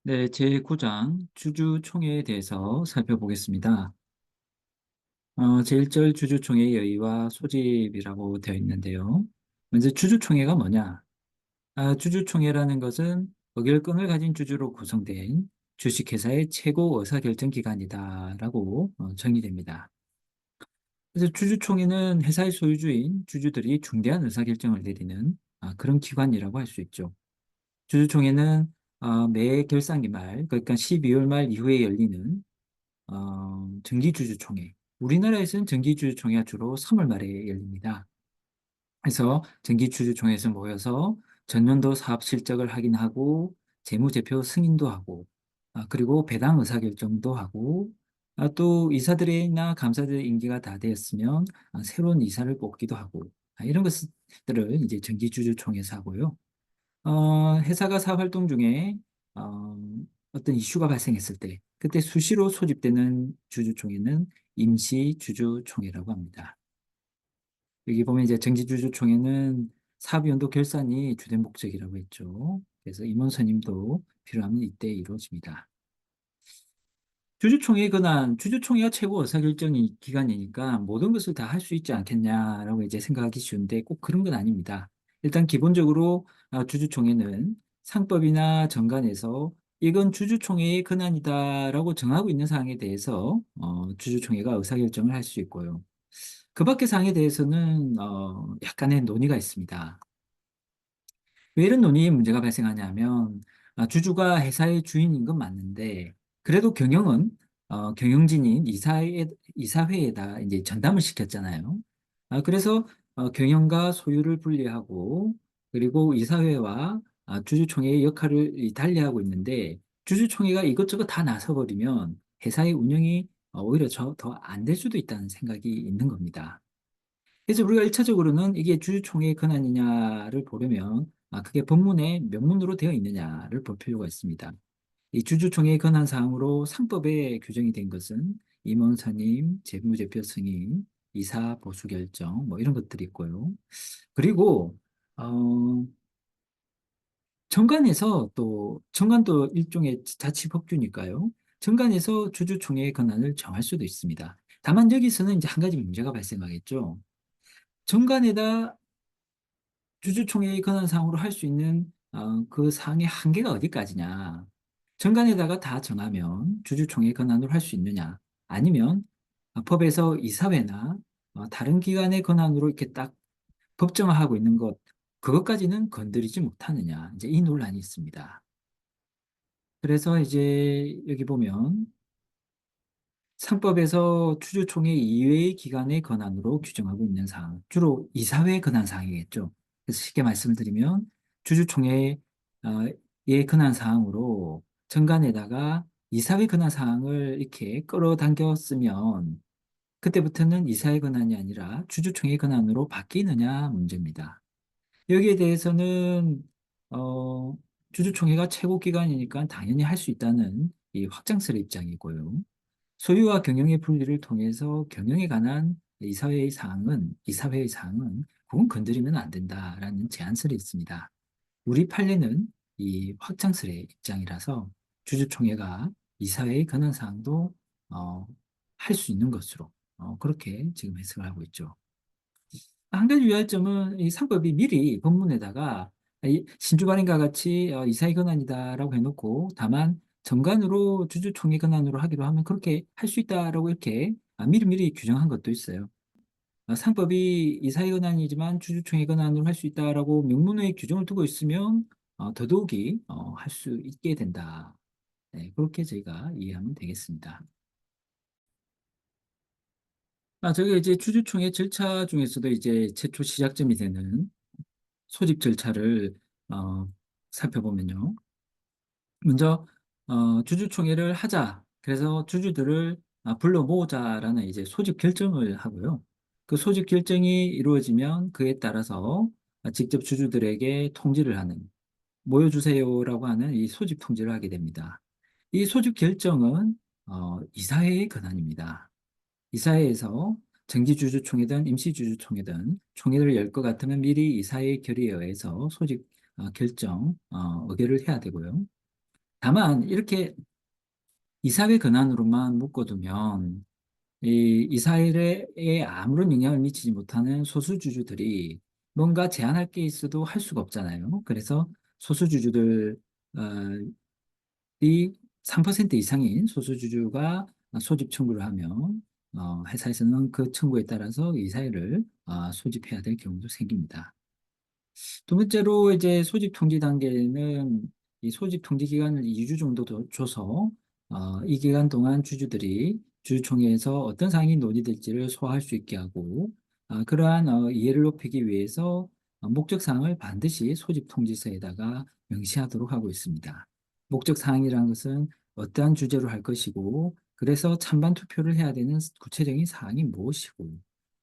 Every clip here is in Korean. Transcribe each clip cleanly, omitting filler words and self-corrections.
네, 제9장 주주총회에 대해서 살펴보겠습니다. 제1절 주주총회의 의의와 소집이라고 되어 있는데요. 먼저 주주총회가 뭐냐? 주주총회라는 것은 의결권을 가진 주주로 구성된 주식회사의 최고 의사결정 기관이다라고 정의됩니다. 그래서 주주총회는 회사의 소유주인 주주들이 중대한 의사결정을 내리는 그런 기관이라고 할 수 있죠. 주주총회는 매 결산기 말, 그러니까 12월 말 이후에 열리는 정기주주총회. 우리나라에서는 정기주주총회가 주로 3월 말에 열립니다. 그래서 정기주주총회에서 모여서 전년도 사업 실적을 확인하고 재무제표 승인도 하고 그리고 배당 의사결정도 하고 또 이사들이나 감사들의 임기가 다 되었으면 새로운 이사를 뽑기도 하고 이런 것들을 이제 정기주주총회에서 하고요. 회사가 사업 활동 중에 어, 어떤 이슈가 발생했을 때 그때 수시로 소집되는 주주총회는 임시 주주총회라고 합니다. 여기 보면 이제 정기주주총회는 사업연도 결산이 주된 목적이라고 했죠. 그래서 임원 선임도 필요하면 이때 이루어집니다. 주주총회에 관한 주주총회가 최고 의사결정이 기관이니까 모든 것을 다 할 수 있지 않겠냐라고 이제 생각하기 쉬운데 꼭 그런 건 아닙니다. 일단 기본적으로 주주총회는 상법이나 정관에서 이건 주주총회의 권한이다라고 정하고 있는 사항에 대해서 주주총회가 의사결정을 할 수 있고요. 그 밖의 사항에 대해서는 약간의 논의가 있습니다. 왜 이런 논의에 문제가 발생하냐면 주주가 회사의 주인인 건 맞는데 그래도 경영은 경영진인 이사회에다 이제 전담을 시켰잖아요. 그래서 경영과 소유를 분리하고 그리고 이사회와 주주총회의 역할을 달리하고 있는데 주주총회가 이것저것 다 나서버리면 회사의 운영이 오히려 더 안 될 수도 있다는 생각이 있는 겁니다. 그래서 우리가 1차적으로는 이게 주주총회의 권한이냐를 보려면 그게 법문에 명문으로 되어 있느냐를 볼 필요가 있습니다. 이 주주총회의 권한 사항으로 상법에 규정이 된 것은 임원 선임, 재무제표 승인, 이사 보수 결정 뭐 이런 것들이 있고요. 그리고 어, 정관에서 또 정관도 일종의 자치법규니까요. 정관에서 주주총회의 권한을 정할 수도 있습니다. 다만 여기서는 이제 한 가지 문제가 발생하겠죠. 정관에다 주주총회의 권한사항으로 할 수 있는 그 사항의 한계가 어디까지냐. 정관에다가 다 정하면 주주총회 권한으로 할 수 있느냐. 아니면 법에서 이사회나 다른 기관의 권한으로 이렇게 딱 법정화하고 있는 것, 그것까지는 건드리지 못하느냐. 이제 이 논란이 있습니다. 그래서 이제 여기 보면 상법에서 주주총회 이외의 기관의 권한으로 규정하고 있는 사항, 주로 이사회 권한 사항이겠죠. 그래서 쉽게 말씀을 드리면 주주총회의 권한 사항으로 정관에다가 이사회 권한 사항을 이렇게 끌어당겼으면 그때부터는 이사회 권한이 아니라 주주총회 권한으로 바뀌느냐 문제입니다. 여기에 대해서는 어, 주주총회가 최고 기관이니까 당연히 할 수 있다는 이 확장설의 입장이고요. 소유와 경영의 분리를 통해서 경영에 관한 이사회의 사항은 그건 건드리면 안 된다라는 제안설이 있습니다. 우리 판례는 이 확장설의 입장이라서 주주총회가 이사회의 권한 사항도 어, 할 수 있는 것으로 그렇게 지금 해석을 하고 있죠. 한 가지 유의할 점은 이 상법이 미리 법문에다가 신주발인과 같이 이사의 권한이다라고 해놓고 다만 정관으로 주주총회 권한으로 하기로 하면 그렇게 할 수 있다라고 이렇게 미리미리 규정한 것도 있어요. 상법이 이사의 권한이지만 주주총회 권한으로 할 수 있다라고 명문의 규정을 두고 있으면 더더욱이 할 수 있게 된다. 네, 그렇게 저희가 이해하면 되겠습니다. 저게 이제 주주총회 절차 중에서도 이제 최초 시작점이 되는 소집 절차를 어, 살펴보면요. 먼저 주주총회를 하자. 그래서 주주들을 불러 모으자라는 이제 소집 결정을 하고요. 그 소집 결정이 이루어지면 그에 따라서 직접 주주들에게 통지를 하는 모여주세요라고 하는 이 소집 통지를 하게 됩니다. 이 소집 결정은 이사회의 권한입니다. 이사회에서 정기주주총회든 임시주주총회든 총회를 열 것 같으면 미리 이사회 결의에 의해서 소집 결정 의결을 해야 되고요. 다만 이렇게 이사회 권한으로만 묶어두면 이 이사회에 아무런 영향을 미치지 못하는 소수주주들이 뭔가 제안할 게 있어도 할 수가 없잖아요. 그래서 소수주주들 어, 이 3% 이상인 소수주주가 소집 청구를 하면 회사에서는 그 청구에 따라서 이사회를 소집해야 될 경우도 생깁니다. 두 번째로 이제 소집 통지 단계는 이 소집 통지 기간을 2주 정도 줘서 이 기간 동안 주주들이 주주총회에서 어떤 사항이 논의될지를 소화할 수 있게 하고 그러한 이해를 높이기 위해서 목적 사항을 반드시 소집 통지서에다가 명시하도록 하고 있습니다. 목적 사항이라는 것은 어떠한 주제로 할 것이고 그래서 찬반 투표를 해야 되는 구체적인 사항이 무엇이고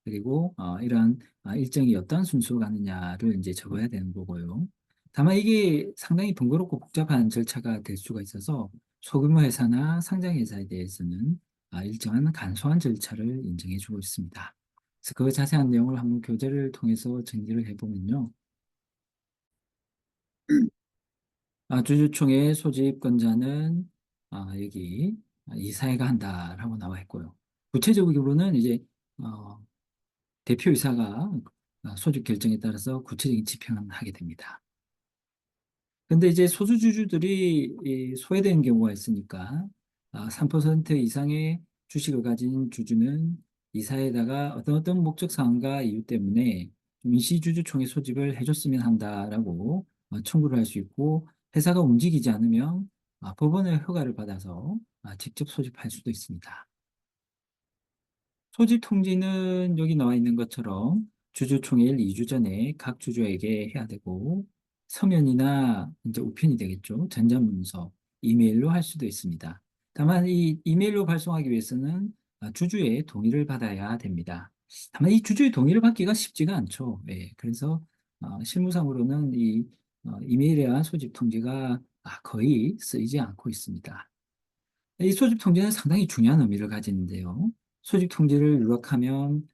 그리고 이러한 일정이 어떤 순서로 가느냐를 이제 적어야 되는 거고요. 다만 이게 상당히 번거롭고 복잡한 절차가 될 수가 있어서 소규모 회사나 상장 회사에 대해서는 일정한 간소한 절차를 인정해 주고 있습니다. 그래서 그 자세한 내용을 한번 교재를 통해서 정리를 해보면요. 주주총회 소집권자는 여기 이사회가 한다라고 나와 있고요. 구체적으로는 이제 어, 대표이사가 소집 결정에 따라서 구체적인 집행을 하게 됩니다. 근데 이제 소수주주들이 소외되는 경우가 있으니까 3% 이상의 주식을 가진 주주는 이사에다가 어떤 목적 사항과 이유 때문에 민시주주총회 소집을 해줬으면 한다라고 청구를 할 수 있고 회사가 움직이지 않으면 법원의 허가를 받아서 직접 소집할 수도 있습니다. 소집 통지는 여기 나와 있는 것처럼 주주총회일 2주 전에 각 주주에게 해야 되고 서면이나 이제 우편이 되겠죠. 전자문서, 이메일로 할 수도 있습니다. 다만 이 이메일로 발송하기 위해서는 주주의 동의를 받아야 됩니다. 다만 이 주주의 동의를 받기가 쉽지가 않죠. 예, 그래서 실무상으로는 이 이메일에 의한 소집 통지가 거의 쓰이지 않고 있습니다. 이 소집 통지는 상당히 중요한 의미를 가지는데요. 소집 통지를 누락하면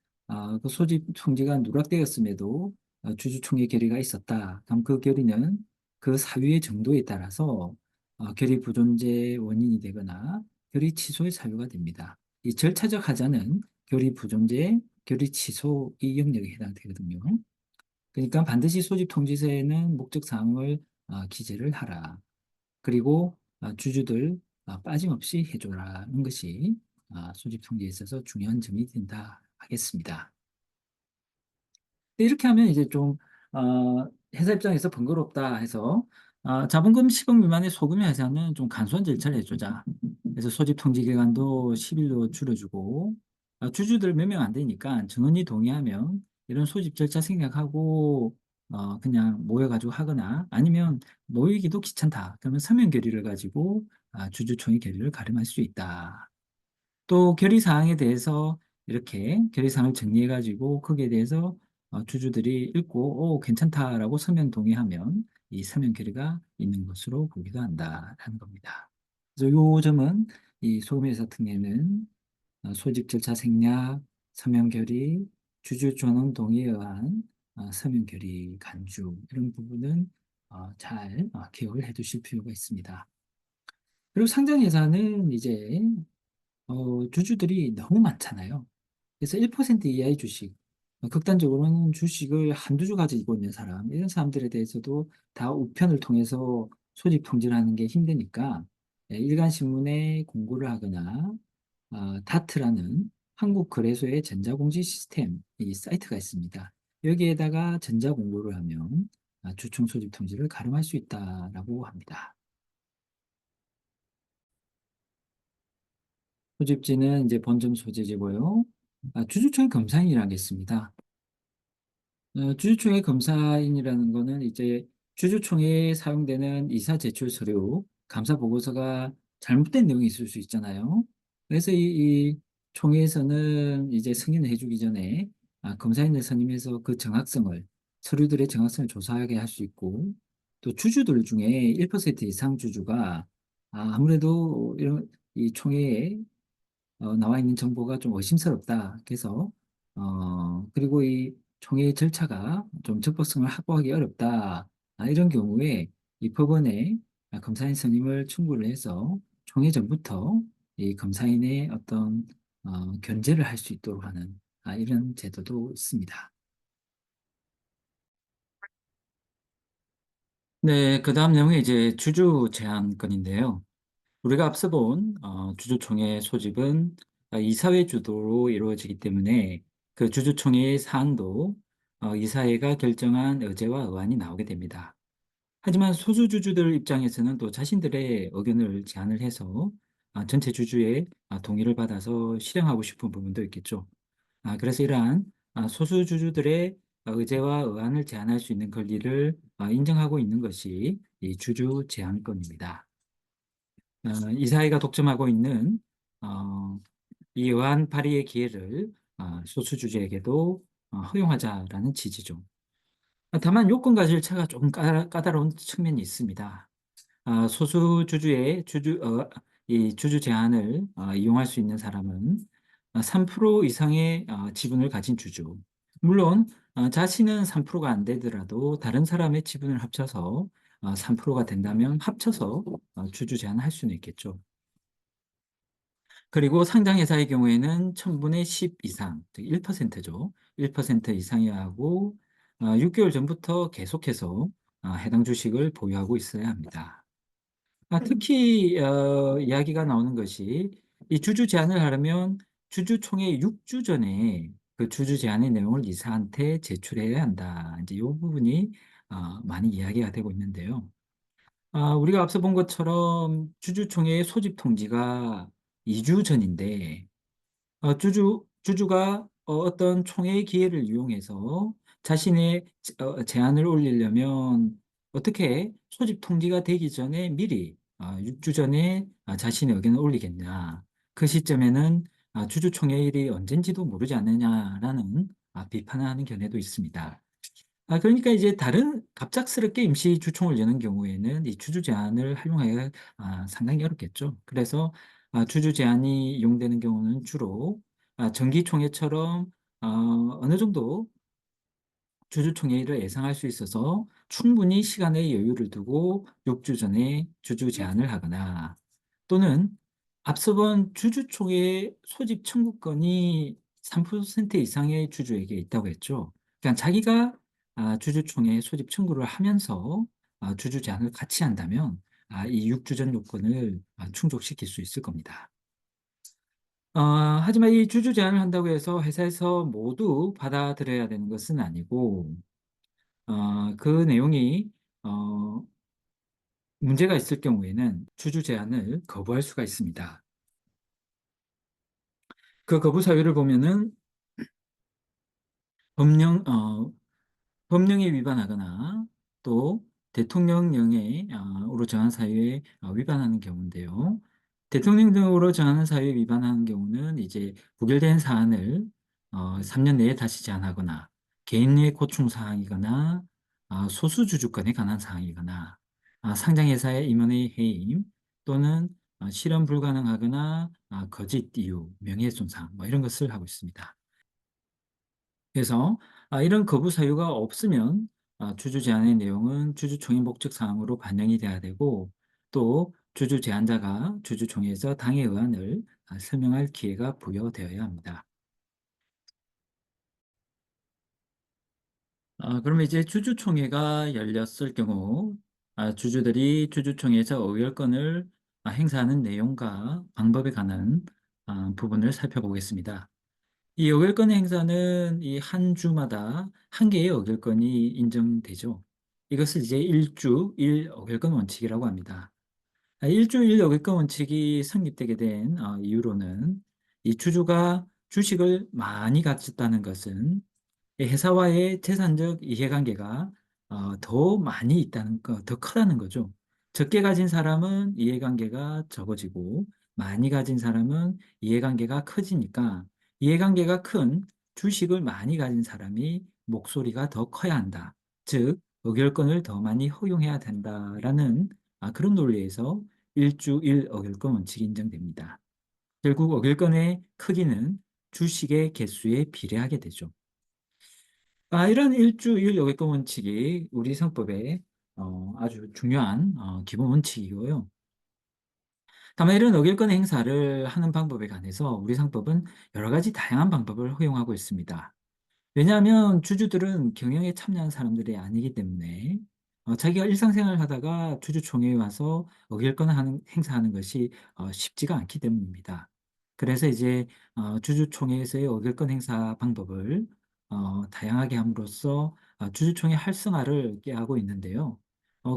그 소집 통지가 누락되었음에도 주주총회 결의가 있었다. 그럼 그 결의는 그 사유의 정도에 따라서 결의 부존재 원인이 되거나 결의 취소의 사유가 됩니다. 이 절차적 하자는 결의 부존재, 결의 취소 이 영역에 해당되거든요. 그러니까 반드시 소집 통지서에는 목적 사항을 기재를 하라. 그리고 주주들 빠짐없이 해줘라는 것이 소집 통지에 있어서 중요한 점이 된다 하겠습니다. 이렇게 하면 이제 좀 회사 입장에서 번거롭다 해서 자본금 10억 미만의 소규모 회사는 좀 간소한 절차를 해주자. 그래서 소집 통지 기간도 10일로 줄여주고 주주들 몇 명 안 되니까 전원이 동의하면 이런 소집 절차 생략하고 그냥 모여가지고 하거나 아니면 모이기도 귀찮다. 그러면 서면 결의를 가지고 주주총회 결의를 가름할 수 있다. 또 결의 사항에 대해서 이렇게 결의 사항을 정리해 가지고 거기에 대해서 주주들이 읽고 괜찮다라고 서면 동의하면 이 서면 결의가 있는 것으로 보기도 한다라는 겁니다. 그래서 요 점은 이 소금회사 특례는 소집 절차 생략, 서면 결의, 주주 전원 동의에 의한 서면 결의 간주 이런 부분은 잘 기억을 해 두실 필요가 있습니다. 그리고 상장회사는 이제 주주들이 너무 많잖아요. 그래서 1% 이하의 주식, 극단적으로는 주식을 한두 주 가지고 있는 사람, 이런 사람들에 대해서도 다 우편을 통해서 소집 통지를 하는 게 힘드니까 일간신문에 공고를 하거나 다트라는 한국거래소의 전자공지 시스템 이 사이트가 있습니다. 여기에다가 전자공고를 하면 주총 소집 통지를 가름할 수 있다라고 합니다. 소집지는 이제 본점 소재지고요. 주주총회 검사인이라는 게 있습니다. 주주총회 검사인이라는 거는 이제 주주총회에 사용되는 이사 제출 서류, 감사 보고서가 잘못된 내용이 있을 수 있잖아요. 그래서 이 총회에서는 이제 승인을 해주기 전에 검사인을 선임해서 그 정확성을, 서류들의 정확성을 조사하게 할 수 있고, 또 주주들 중에 1% 이상 주주가 아무래도 이런 이 총회에 나와 있는 정보가 좀 의심스럽다. 그래서 그리고 이 총회 절차가 좀 적법성을 확보하기 어렵다. 이런 경우에 이 법원에 검사인 선임을 청구를 해서 총회 전부터 이 검사인의 어떤 견제를 할 수 있도록 하는 이런 제도도 있습니다. 네, 그 다음 내용이 이제 주주 제한권인데요. 우리가 앞서 본 주주총회 소집은 이사회 주도로 이루어지기 때문에 그 주주총회의 사안도 이사회가 결정한 의제와 의안이 나오게 됩니다. 하지만 소수주주들 입장에서는 또 자신들의 의견을 제안을 해서 전체 주주의 동의를 받아서 실행하고 싶은 부분도 있겠죠. 그래서 이러한 소수주주들의 의제와 의안을 제안할 수 있는 권리를 인정하고 있는 것이 이 주주 제한권입니다. 이사회가 독점하고 있는 어, 이 의안 발의의 기회를 소수주주에게도 허용하자라는 취지죠. 다만 요건과 절차가 조금 까다로운 측면이 있습니다. 소수주주의 이 주주 제한을 이용할 수 있는 사람은 3% 이상의 지분을 가진 주주. 물론 자신은 3%가 안 되더라도 다른 사람의 지분을 합쳐서 3%가 된다면 합쳐서 주주 제한을 할 수는 있겠죠. 그리고 상장회사의 경우에는 1000분의 10 이상, 즉 1%죠. 1% 이상이어야 하고 6개월 전부터 계속해서 해당 주식을 보유하고 있어야 합니다. 특히 이야기가 나오는 것이 이 주주 제안을 하려면 주주총회 6주 전에 그 주주 제안의 내용을 이사한테 제출해야 한다. 이제 이 부분이 많이 이야기가 되고 있는데요. 우리가 앞서 본 것처럼 주주총회의 소집 통지가 2주 전인데 주주가 어떤 총회의 기회를 이용해서 자신의 제안을 올리려면 어떻게 소집 통지가 되기 전에 미리 6주 전에 자신의 의견을 올리겠냐. 그 시점에는 주주총회일이 언젠지도 모르지 않느냐라는 비판을 하는 견해도 있습니다. 그러니까 이제 다른 갑작스럽게 임시 주총을 여는 경우에는 이 주주 제한을 활용하기가 상당히 어렵겠죠. 그래서 주주 제한이 이용되는 경우는 주로 정기총회처럼 어느 정도 주주총회를 예상할 수 있어서 충분히 시간의 여유를 두고 6주 전에 주주 제한을 하거나 또는 앞서 본 주주총회 소집 청구권이 3% 이상의 주주에게 있다고 했죠. 그러니까 자기가 주주총회 소집 청구를 하면서 주주 제한을 같이 한다면 이 6주 전 요건을 충족시킬 수 있을 겁니다. 하지만 이 주주 제한을 한다고 해서 회사에서 모두 받아들여야 되는 것은 아니고 그 내용이 문제가 있을 경우에는 주주 제한을 거부할 수가 있습니다. 그 거부 사유를 보면은 법령, 법령에 위반하거나 또 대통령령에 으로 정한 사유에 위반하는 경우인데요. 대통령령으로 정하는 사유에 위반하는 경우는 이제 부결된 사안을 3년 내에 다시 제안하거나 개인의 고충 사항이거나 소수주주권에 관한 사항이거나 상장회사의 임원의 해임 또는 실현 불가능하거나 거짓 이유, 명예훼손상 뭐 이런 것을 하고 있습니다. 그래서 이런 거부 사유가 없으면 주주 제한의 내용은 주주총회 목적 사항으로 반영이 돼야 되고 또 주주 제한자가 주주총회에서 당의 의안을 설명할 기회가 부여되어야 합니다. 그러면 이제 주주총회가 열렸을 경우 주주들이 주주총회에서 의결권을 행사하는 내용과 방법에 관한 부분을 살펴보겠습니다. 이 의결권 행사는 이 한 주마다 한 개의 의결권이 인정되죠. 이것을 이제 일주 일 의결권 원칙이라고 합니다. 일주 일 의결권 원칙이 성립되게 된 이유로는 이 주주가 주식을 많이 가졌다는 것은 이 회사와의 재산적 이해관계가 더 많이 있다는 거, 더 크다는 거죠. 적게 가진 사람은 이해관계가 적어지고 많이 가진 사람은 이해관계가 커지니까 이해관계가 큰 주식을 많이 가진 사람이 목소리가 더 커야 한다. 즉, 의결권을 더 많이 허용해야 된다라는 그런 논리에서 일주일 의결권 원칙이 인정됩니다. 결국 의결권의 크기는 주식의 개수에 비례하게 되죠. 이런 일주일 여객권 원칙이 우리 상법에 아주 중요한 기본 원칙이고요. 다만 이런 어길권 행사를 하는 방법에 관해서 우리 상법은 여러 가지 다양한 방법을 허용하고 있습니다. 왜냐하면 주주들은 경영에 참여한 사람들이 아니기 때문에 자기가 일상생활을 하다가 주주총회에 와서 어길권 하는 행사하는 것이 쉽지가 않기 때문입니다. 그래서 이제 주주총회에서의 어길권 행사 방법을 다양하게 함으로써 주주총회 활성화를 꾀하고 있는데요.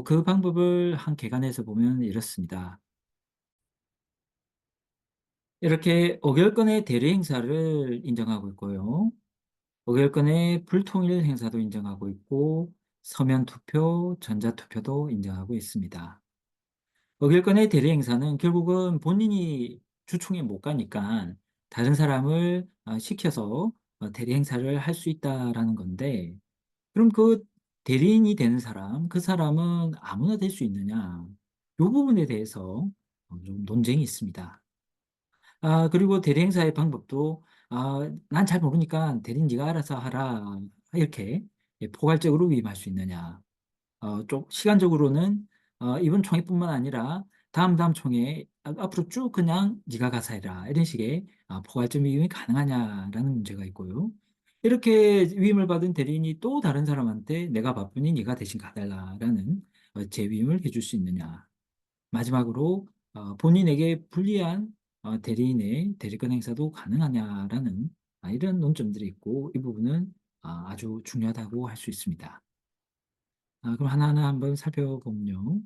그 방법을 한 개관에서 보면 이렇습니다. 이렇게 어결권의 대리 행사를 인정하고 있고요. 의결권의 불통일 행사도 인정하고 있고 서면 투표, 전자 투표도 인정하고 있습니다. 의결권의 대리 행사는 결국은 본인이 주총에 못 가니까 다른 사람을 시켜서 대리 행사를 할 수 있다라는 건데 그럼 그 대리인이 되는 사람, 그 사람은 아무나 될 수 있느냐? 이 부분에 대해서 좀 논쟁이 있습니다. 그리고 대리 행사의 방법도, 난 잘 모르니까 대리 네가 알아서 하라. 이렇게 포괄적으로 위임할 수 있느냐. 좀 시간적으로는 이번 총회뿐만 아니라 다음 총회 앞으로 쭉 그냥 네가 가서 해라. 이런 식의 포괄적 위임이 가능하냐라는 문제가 있고요. 이렇게 위임을 받은 대리인이 또 다른 사람한테 내가 바쁘니 네가 대신 가달라라는 재위임을 해줄 수 있느냐. 마지막으로 본인에게 불리한 대리인의 대리권 행사도 가능하냐라는 이런 논점들이 있고 이 부분은 아주 중요하다고 할 수 있습니다. 그럼 하나하나 한번 살펴보면요.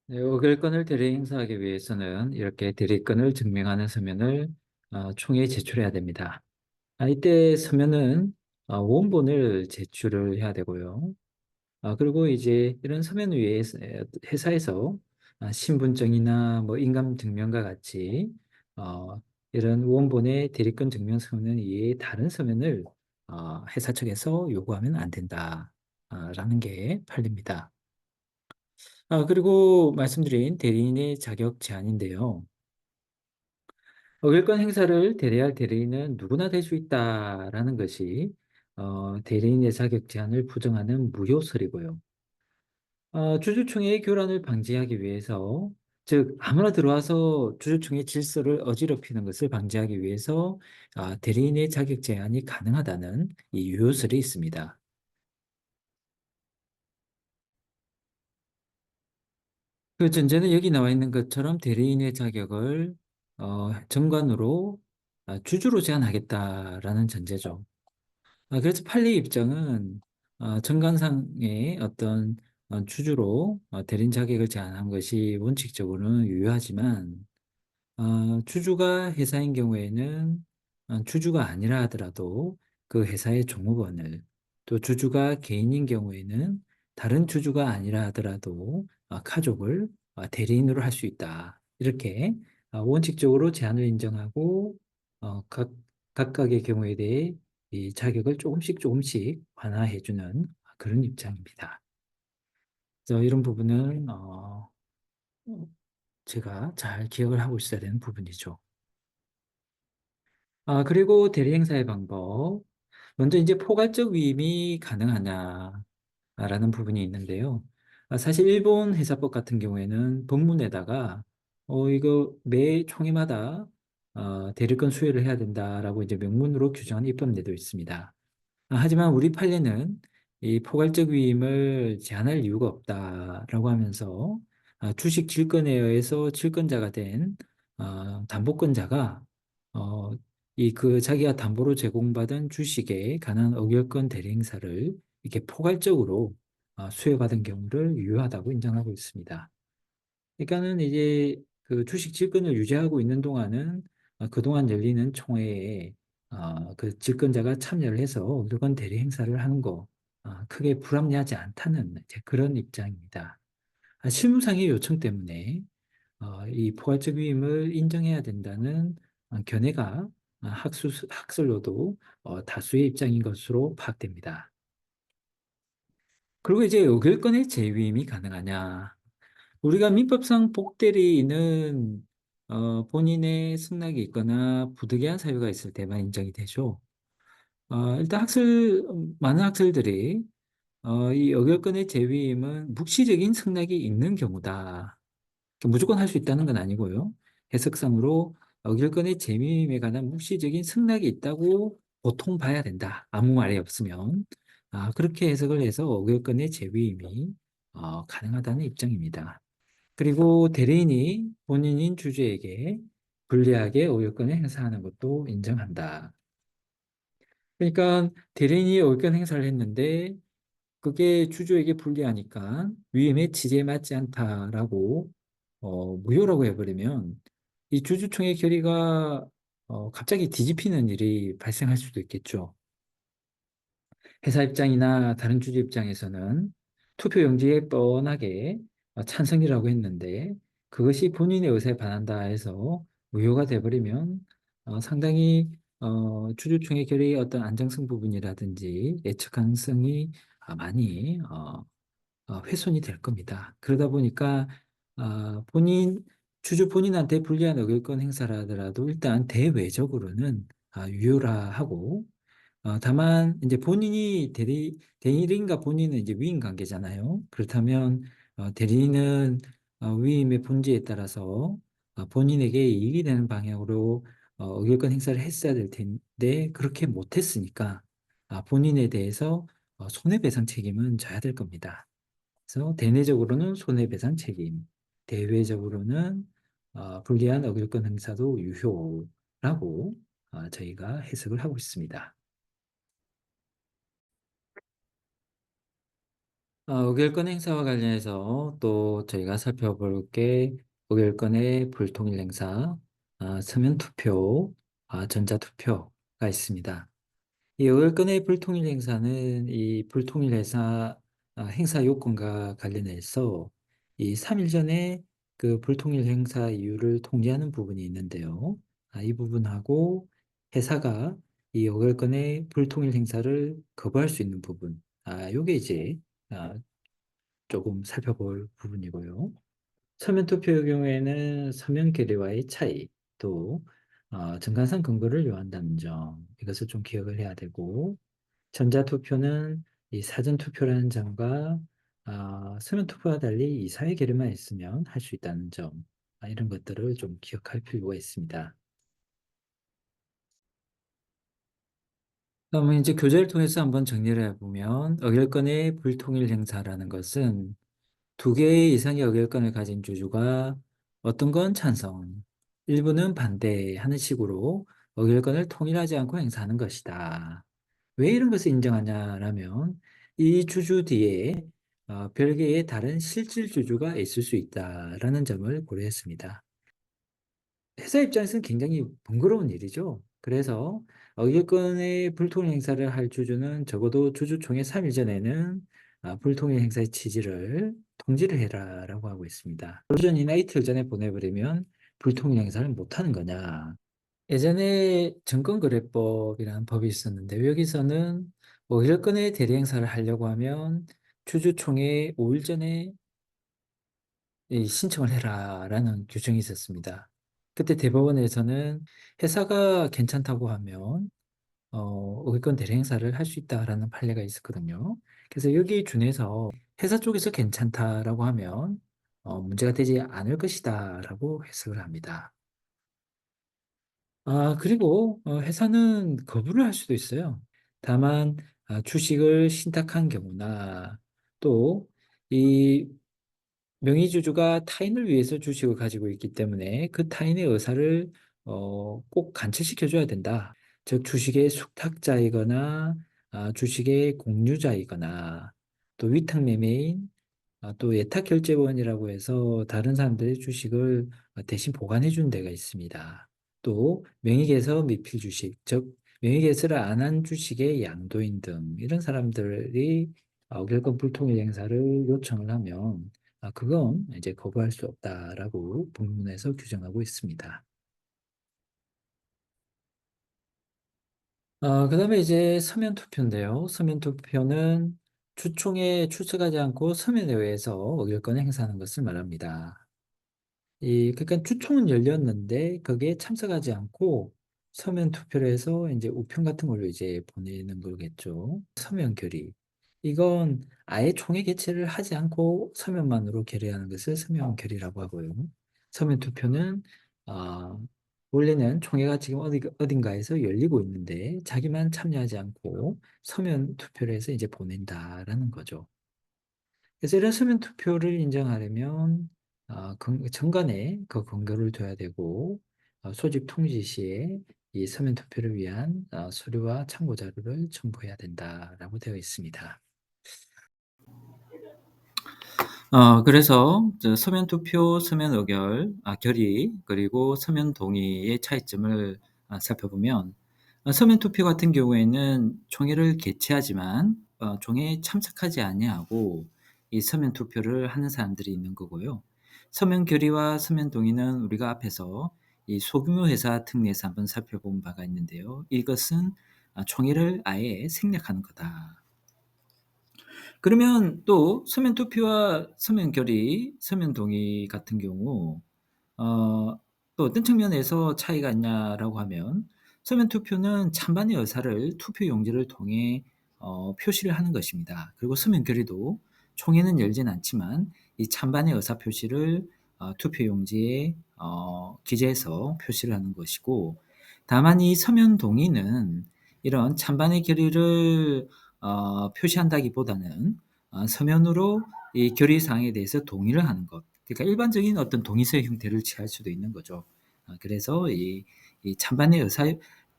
네, 의결권을 대리 행사하기 위해서는 이렇게 대리권을 증명하는 서면을 총회에 제출해야 됩니다. 이때 서면은 원본을 제출을 해야 되고요. 그리고 이제 이런 서면 위에 회사에서 신분증이나 뭐 인감증명과 같이 이런 원본의 대리권 증명 서면 이외에 다른 서면을 회사 측에서 요구하면 안 된다라는 게 판례입니다. 그리고 말씀드린 대리인의 자격 제한인데요. 의결권 행사를 대리할 대리인은 누구나 될 수 있다라는 것이 대리인의 자격 제한을 부정하는 무효설이고요. 주주총회의 교란을 방지하기 위해서, 즉 아무나 들어와서 주주총회 질서를 어지럽히는 것을 방지하기 위해서 대리인의 자격 제한이 가능하다는 이 유효설이 있습니다. 그 전제는 여기 나와 있는 것처럼 대리인의 자격을 정관으로 주주로 제한하겠다라는 전제죠. 그래서 판례 입장은 정관상의 어떤 주주로 대리인 자격을 제한한 것이 원칙적으로는 유효하지만 주주가 회사인 경우에는 주주가 아니라 하더라도 그 회사의 종업원을 또 주주가 개인인 경우에는 다른 주주가 아니라 하더라도 가족을 대리인으로 할 수 있다. 이렇게 원칙적으로 제한을 인정하고 각각의 경우에 대해 이 자격을 조금씩 완화해주는 그런 입장입니다. 그래서 이런 부분은 제가 잘 기억을 하고 있어야 되는 부분이죠. 그리고 대리행사의 방법. 먼저 이제 포괄적 위임이 가능하냐라는 부분이 있는데요. 사실 일본 회사법 같은 경우에는 법문에다가 이거 매 총회마다 대리권 수여를 해야 된다라고 이제 명문으로 규정한 입법례도 있습니다. 하지만 우리 판례는 이 포괄적 위임을 제한할 이유가 없다라고 하면서 주식 질권에 의해서 질권자가 된 담보권자가 어, 이 그 자기가 담보로 제공받은 주식에 관한 의결권 대리 행사를 이렇게 포괄적으로 수여받은 경우를 유효하다고 인정하고 있습니다. 그러니까는 이제 그 주식 질권을 유지하고 있는 동안은 그동안 열리는 총회에 그 질권자가 참여를 해서 물건 대리 행사를 하는 거 크게 불합리하지 않다는 이제 그런 입장입니다. 실무상의 요청 때문에 이 포괄적 위임을 인정해야 된다는 견해가 학술로도 다수의 입장인 것으로 파악됩니다. 그리고 이제 의결권의 재위임이 가능하냐? 우리가 민법상 복대리인은 본인의 승낙이 있거나 부득이한 사유가 있을 때만 인정이 되죠. 일단 많은 학설들이 이 의결권의 재위임은 묵시적인 승낙이 있는 경우다. 무조건 할 수 있다는 건 아니고요. 해석상으로 의결권의 재위임에 관한 묵시적인 승낙이 있다고 보통 봐야 된다. 아무 말이 없으면. 그렇게 해석을 해서 의결권의 재위임이 가능하다는 입장입니다. 그리고 대리인이 본인인 주주에게 불리하게 의결권을 행사하는 것도 인정한다. 그러니까 대리인이 의결권 행사를 했는데 그게 주주에게 불리하니까 위임의 취지에 맞지 않다라고 무효라고 해버리면 이 주주총회 결의가 갑자기 뒤집히는 일이 발생할 수도 있겠죠. 회사 입장이나 다른 주주 입장에서는 투표 용지에 뻔하게 찬성이라고 했는데 그것이 본인의 의사에 반한다 해서 무효가 돼버리면 상당히 주주총회 결의의 어떤 안정성 부분이라든지 예측 가능성이 많이 훼손이 될 겁니다. 그러다 보니까 주주 본인한테 불리한 의결권 행사를 하더라도 일단 대외적으로는 유효라 하고 다만 이제 본인이 대리인과 본인은 이제 위임 관계잖아요. 그렇다면 대리인은 위임의 본질에 따라서 본인에게 이익이 되는 방향으로 의결권 행사를 했어야 될 텐데 그렇게 못했으니까 본인에 대해서 손해배상 책임은 져야 될 겁니다. 그래서 대내적으로는 손해배상 책임, 대외적으로는 불리한 의결권 행사도 유효라고 저희가 해석을 하고 있습니다. 의결권 행사와 관련해서 또 저희가 살펴볼 게 의결권의 불통일 행사, 서면 투표, 전자 투표가 있습니다. 이 의결권의 불통일 행사는 이 불통일 행사 요건과 관련해서 이 3일 전에 그 불통일 행사 이유를 통지하는 부분이 있는데요. 이 부분하고 회사가 이 의결권의 불통일 행사를 거부할 수 있는 부분, 요게 이제 아, 조금 살펴볼 부분이고요. 서면 투표의 경우에는 서면 결의와의 차이, 또 정관상 근거를 요한다는 점, 이것을 좀 기억을 해야 되고, 전자투표는 이 사전투표라는 점과 서면투표와 달리 이 사회 결의만 있으면 할 수 있다는 점, 이런 것들을 좀 기억할 필요가 있습니다. 그러면 이제 교재를 통해서 한번 정리를 해보면 의결권의 불통일 행사라는 것은 두 개 이상의 의결권을 가진 주주가 어떤 건 찬성, 일부는 반대하는 식으로 의결권을 통일하지 않고 행사하는 것이다. 왜 이런 것을 인정하냐라면 이 주주 뒤에 별개의 다른 실질 주주가 있을 수 있다라는 점을 고려했습니다. 회사 입장에서는 굉장히 번거로운 일이죠. 그래서 의결권의 불통일 행사를 할 주주는 적어도 주주총회 3일 전에는 불통일 행사의 취지를 통지를 해라라고 하고 있습니다. 하루 전이나 이틀 전에 보내버리면 불통일 행사를 못하는 거냐. 예전에 증권거래법이라는 법이 있었는데 여기서는 의결권의 대리 행사를 하려고 하면 주주총회 5일 전에 이 신청을 해라라는 규정이 있었습니다. 그때 대법원에서는 회사가 괜찮다고 하면 의결권 대리 행사를 할 수 있다라는 판례가 있었거든요. 그래서 여기에 준해서 회사 쪽에서 괜찮다라고 하면 문제가 되지 않을 것이다라고 해석을 합니다. 그리고 회사는 거부를 할 수도 있어요. 다만 주식을 신탁한 경우나 또 이 명의주주가 타인을 위해서 주식을 가지고 있기 때문에 그 타인의 의사를 꼭 관철시켜 줘야 된다. 즉 주식의 숙탁자이거나 주식의 공유자이거나 또 위탁매매인 또 예탁결제원이라고 해서 다른 사람들의 주식을 대신 보관해 주는 데가 있습니다. 또 명의개서 미필 주식, 즉 명의개서를 안 한 주식의 양도인 등 이런 사람들이 의결권 불통일 행사를 요청을 하면 그건 이제 거부할 수 없다라고 본문에서 규정하고 있습니다. 그다음에 이제 서면 투표인데요. 서면 투표는 주총에 출석하지 않고 서면에 의해서 의결권을 행사하는 것을 말합니다. 그러니까 주총은 열렸는데 거기에 참석하지 않고 서면 투표를 해서 이제 우편 같은 걸로 이제 보내는 거겠죠. 서면 결의. 이건 아예 총회 개최를 하지 않고 서면만으로 결의하는 것을 서면 결의라고 하고요. 서면 투표는 어, 원래는 총회가 지금 어딘가에서 열리고 있는데 자기만 참여하지 않고 서면 투표를 해서 이제 보낸다라는 거죠. 그래서 이런 서면 투표를 인정하려면 정관에 그 근거를 둬야 되고 소집 통지 시에 이 서면 투표를 위한 서류와 참고 자료를 첨부해야 된다라고 되어 있습니다. 그래서 서면 투표, 서면 의결, 결의, 그리고 서면 동의의 차이점을 살펴보면 서면 투표 같은 경우에는 총회를 개최하지만 총회에 참석하지 아니하고 이 서면 투표를 하는 사람들이 있는 거고요. 서면 결의와 서면 동의는 우리가 앞에서 이 소규모 회사 특례에서 한번 살펴본 바가 있는데요. 이것은 총회를 아예 생략하는 거다. 그러면 또 서면 투표와 서면 결의, 서면 동의 같은 경우 또 어떤 측면에서 차이가 있냐라고 하면 서면 투표는 찬반의 의사를 투표 용지를 통해 표시를 하는 것입니다. 그리고 서면 결의도 총회는 열진 않지만 이 찬반의 의사 표시를 투표 용지에 기재해서 표시를 하는 것이고, 다만 이 서면 동의는 이런 찬반의 결의를 표시한다기보다는 서면으로 이 결의 사항에 대해서 동의를 하는 것. 그러니까 일반적인 어떤 동의서의 형태를 취할 수도 있는 거죠. 그래서 이 찬반의 의사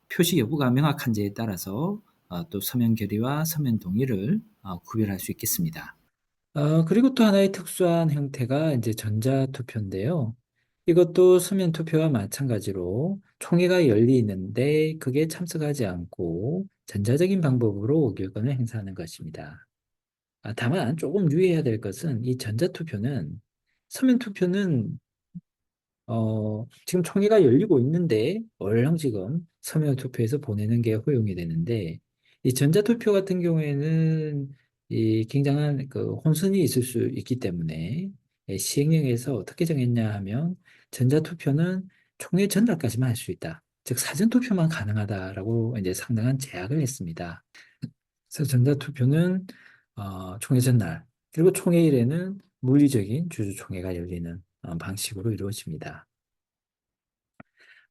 표시 여부가 명확한지에 따라서 또 서면 결의와 서면 동의를 구별할 수 있겠습니다. 그리고 또 하나의 특수한 형태가 이제 전자투표인데요. 이것도 서면 투표와 마찬가지로 총회가 열리는데 그게 참석하지 않고 전자적인 방법으로 의결권을 행사하는 것입니다. 다만 조금 유의해야 될 것은 이 전자투표는 서면 투표는 지금 총회가 열리고 있는데 얼렁 지금 서면 투표에서 보내는 게 허용이 되는데 이 전자투표 같은 경우에는 이 굉장한 그 혼선이 있을 수 있기 때문에 시행령에서 어떻게 정했냐 하면 전자투표는 총회 전날까지만 할 수 있다. 즉 사전투표만 가능하다라고 이제 상당한 제약을 했습니다. 그래서 전자투표는 총회 전날 그리고 총회일에는 물리적인 주주총회가 열리는 방식으로 이루어집니다.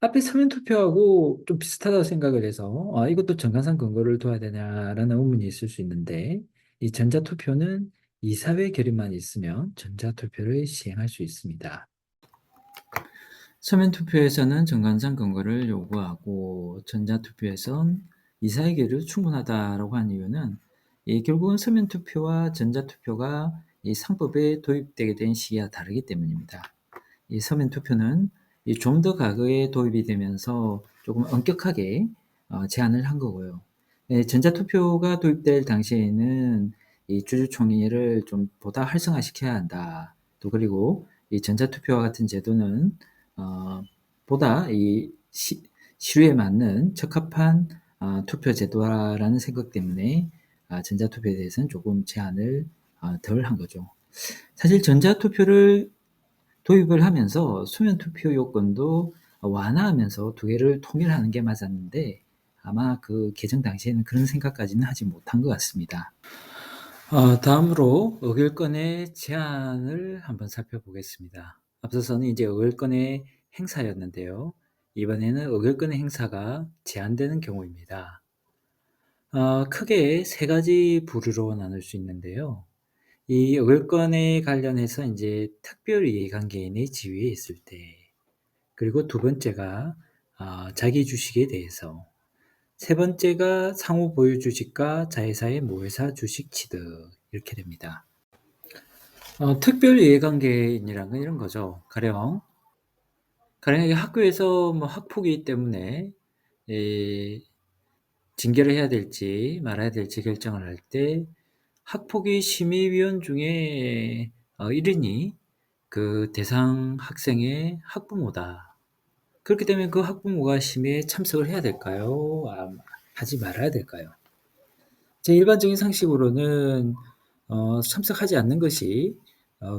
앞에 서면 투표하고 좀 비슷하다고 생각을 해서 이것도 정관상 근거를 둬야 되냐라는 의문이 있을 수 있는데 이 전자투표는 이사회 결의만 있으면 전자투표를 시행할 수 있습니다. 서면 투표에서는 정관상 근거를 요구하고 전자투표에선 이사회 결의 충분하다라고 한 이유는 결국은 서면 투표와 전자투표가 이 상법에 도입되게 된 시기가 다르기 때문입니다. 이 서면 투표는 좀 더 과거에 도입이 되면서 조금 엄격하게 제한을 한 거고요. 전자투표가 도입될 당시에는 이 주주총회를 좀 보다 활성화시켜야 한다. 또 그리고 이 전자투표와 같은 제도는 보다 이 시류에 맞는 적합한 투표 제도라는 생각 때문에 전자투표에 대해서는 조금 제한을 덜 한 거죠. 사실 전자투표를 도입을 하면서 수면 투표 요건도 완화하면서 두 개를 통일하는 게 맞았는데 아마 그 개정 당시에는 그런 생각까지는 하지 못한 것 같습니다. 다음으로 의결권의 제한을 한번 살펴보겠습니다. 앞서서는 이제 의결권의 행사였는데요. 이번에는 의결권의 행사가 제한되는 경우입니다. 크게 세 가지 부류로 나눌 수 있는데요. 이 의결권에 관련해서 이제 특별 이해관계인의 지위에 있을 때, 그리고 두 번째가 자기 주식에 대해서, 세 번째가 상호 보유 주식과 자회사의 모회사 주식 취득 이렇게 됩니다. 특별 이해관계인이란 건 이런 거죠. 가령 학교에서 뭐 학폭이기 때문에 징계를 해야 될지 말아야 될지 결정을 할 때 학폭위 심의위원 중에 1인이 그 대상 학생의 학부모다. 그렇기 때문에 그 학부모가 심의에 참석을 해야 될까요? 하지 말아야 될까요? 제 일반적인 상식으로는 참석하지 않는 것이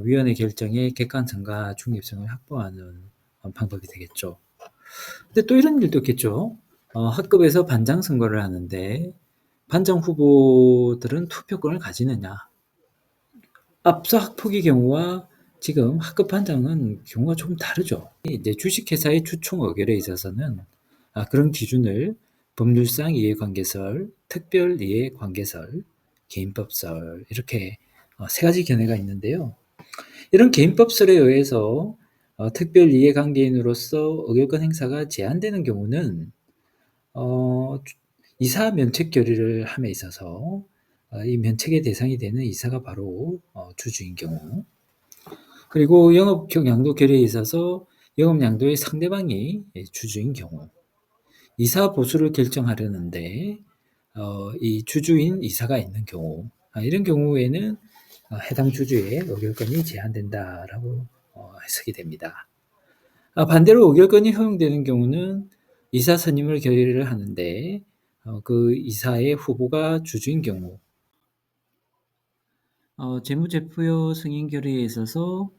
위원회 결정의 객관성과 중립성을 확보하는 방법이 되겠죠. 근데 또 이런 일도 있겠죠. 학급에서 반장 선거를 하는데 반장 후보들은 투표권을 가지느냐? 앞서 학폭의 경우와 지금 학급 반장은 경우가 조금 다르죠. 이제 주식회사의 주총 의결에 있어서는 그런 기준을 법률상 이해관계설, 특별 이해관계설, 개인법설 이렇게 세 가지 견해가 있는데요. 이런 개인법설에 의해서 특별 이해관계인으로서 의결권 행사가 제한되는 경우는 이사 면책 결의를 함에 있어서 이 면책의 대상이 되는 이사가 바로 주주인 경우, 그리고 영업적 양도 결의에 있어서 영업 양도의 상대방이 주주인 경우, 이사 보수를 결정하려는데 이 주주인 이사가 있는 경우, 이런 경우에는 해당 주주의 의결권이 제한된다라고 해석이 됩니다. 반대로 의결권이 허용되는 경우는 이사 선임을 결의를 하는데 그 이사의 후보가 주주인 경우, 재무제표 승인 결의에 있어서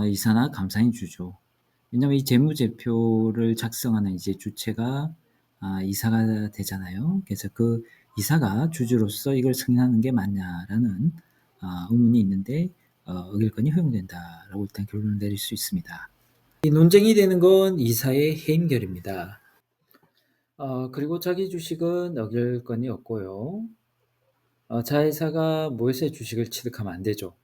이사나 감사인 주주. 왜냐면 이 재무제표를 작성하는 이제 주체가 이사가 되잖아요. 그래서 그 이사가 주주로서 이걸 승인하는 게 맞냐라는 의문이 있는데 의결권이 허용된다라고 일단 결론을 내릴 수 있습니다. 이 논쟁이 되는 건 이사의 해임결입니다. 그리고 자기 주식은 의결권이 없고요. 자회사가 모회사의 주식을 취득하면 안 되죠.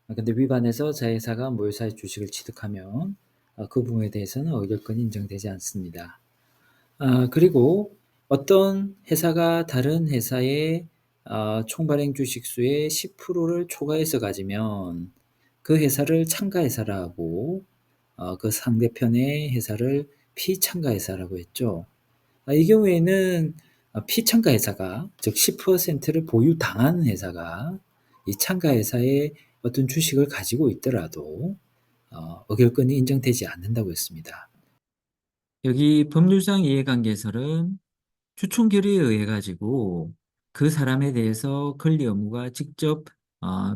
근데 위반해서 자회사가 모회사의 주식을 취득하면 그 부분에 대해서는 의결권이 인정되지 않습니다. 그리고 어떤 회사가 다른 회사의 총발행 주식수의 10%를 초과해서 가지면 그 회사를 참가회사라고 그 상대편의 회사를 피참가회사라고 했죠. 이 경우에는 피참가회사가 즉 10%를 보유당한 회사가 이 참가회사의 어떤 주식을 가지고 있더라도 의결권이 인정되지 않는다고 했습니다. 여기 법률상 이해관계설은 추천 결의에 의해 가지고 그 사람에 대해서 권리 의무가 직접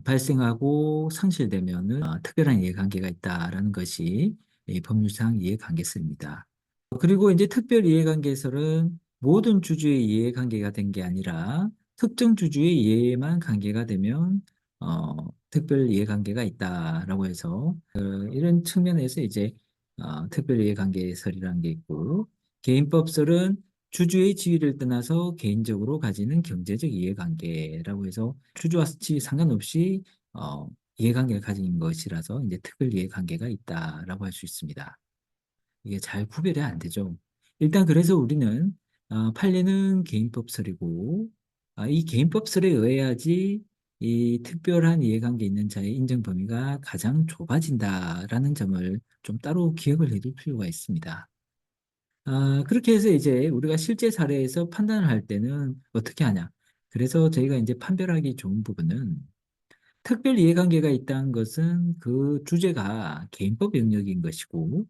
발생하고 상실되면은 특별한 이해관계가 있다라는 것이 이 법률상 이해관계설입니다. 그리고 이제 특별 이해관계설은 모든 주주의 이해관계가 된 게 아니라 특정 주주의 이해에만 관계가 되면 특별 이해관계가 있다라고 해서 이런 측면에서 이제 특별 이해관계설이라는 게 있고, 개인법설은 주주의 지위를 떠나서 개인적으로 가지는 경제적 이해관계라고 해서 주주와 상관없이 이해관계를 가진 것이라서 이제 특별 이해관계가 있다라고 할 수 있습니다. 이게 잘 구별이 안 되죠. 일단 그래서 우리는 판례는 개인법설이고 이 개인법설에 의해야지 이 특별한 이해관계 있는 자의 인정 범위가 가장 좁아진다라는 점을 좀 따로 기억을 해둘 필요가 있습니다. 그렇게 해서 이제 우리가 실제 사례에서 판단을 할 때는 어떻게 하냐. 그래서 저희가 이제 판별하기 좋은 부분은 특별 이해관계가 있다는 것은 그 주제가 개인법 영역인 것이고,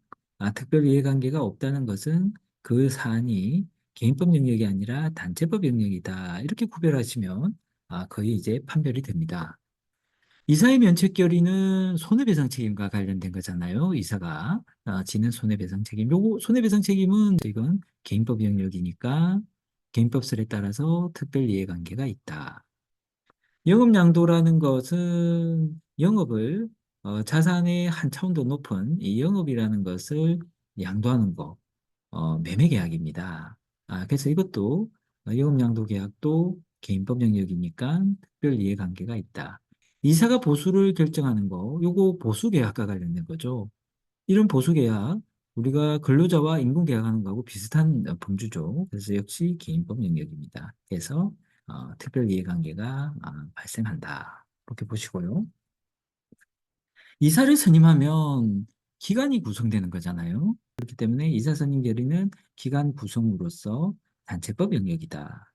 특별 이해관계가 없다는 것은 그 사안이 개인법 영역이 아니라 단체법 영역이다. 이렇게 구별하시면 거의 이제 판별이 됩니다. 이사의 면책결의는 손해배상 책임과 관련된 거잖아요. 이사가 지는 손해배상 책임. 요거 손해배상 책임은 이건 개인법 영역이니까 개인법설에 따라서 특별 이해관계가 있다. 영업양도라는 것은 영업을 자산의 한 차원 더 높은 이 영업이라는 것을 양도하는 거, 매매계약입니다. 그래서 이것도 영업양도계약도 개인법 영역이니까 특별 이해관계가 있다. 이사가 보수를 결정하는 거, 요거 보수계약과 관련된 거죠. 이런 보수계약, 우리가 근로자와 임금계약하는 거하고 비슷한 범주죠. 그래서 역시 개인법 영역입니다. 그래서 특별 이해관계가 발생한다. 이렇게 보시고요. 이사를 선임하면 기관이 구성되는 거잖아요. 그렇기 때문에 이사 선임 결의는 기관 구성으로서 단체법 영역이다.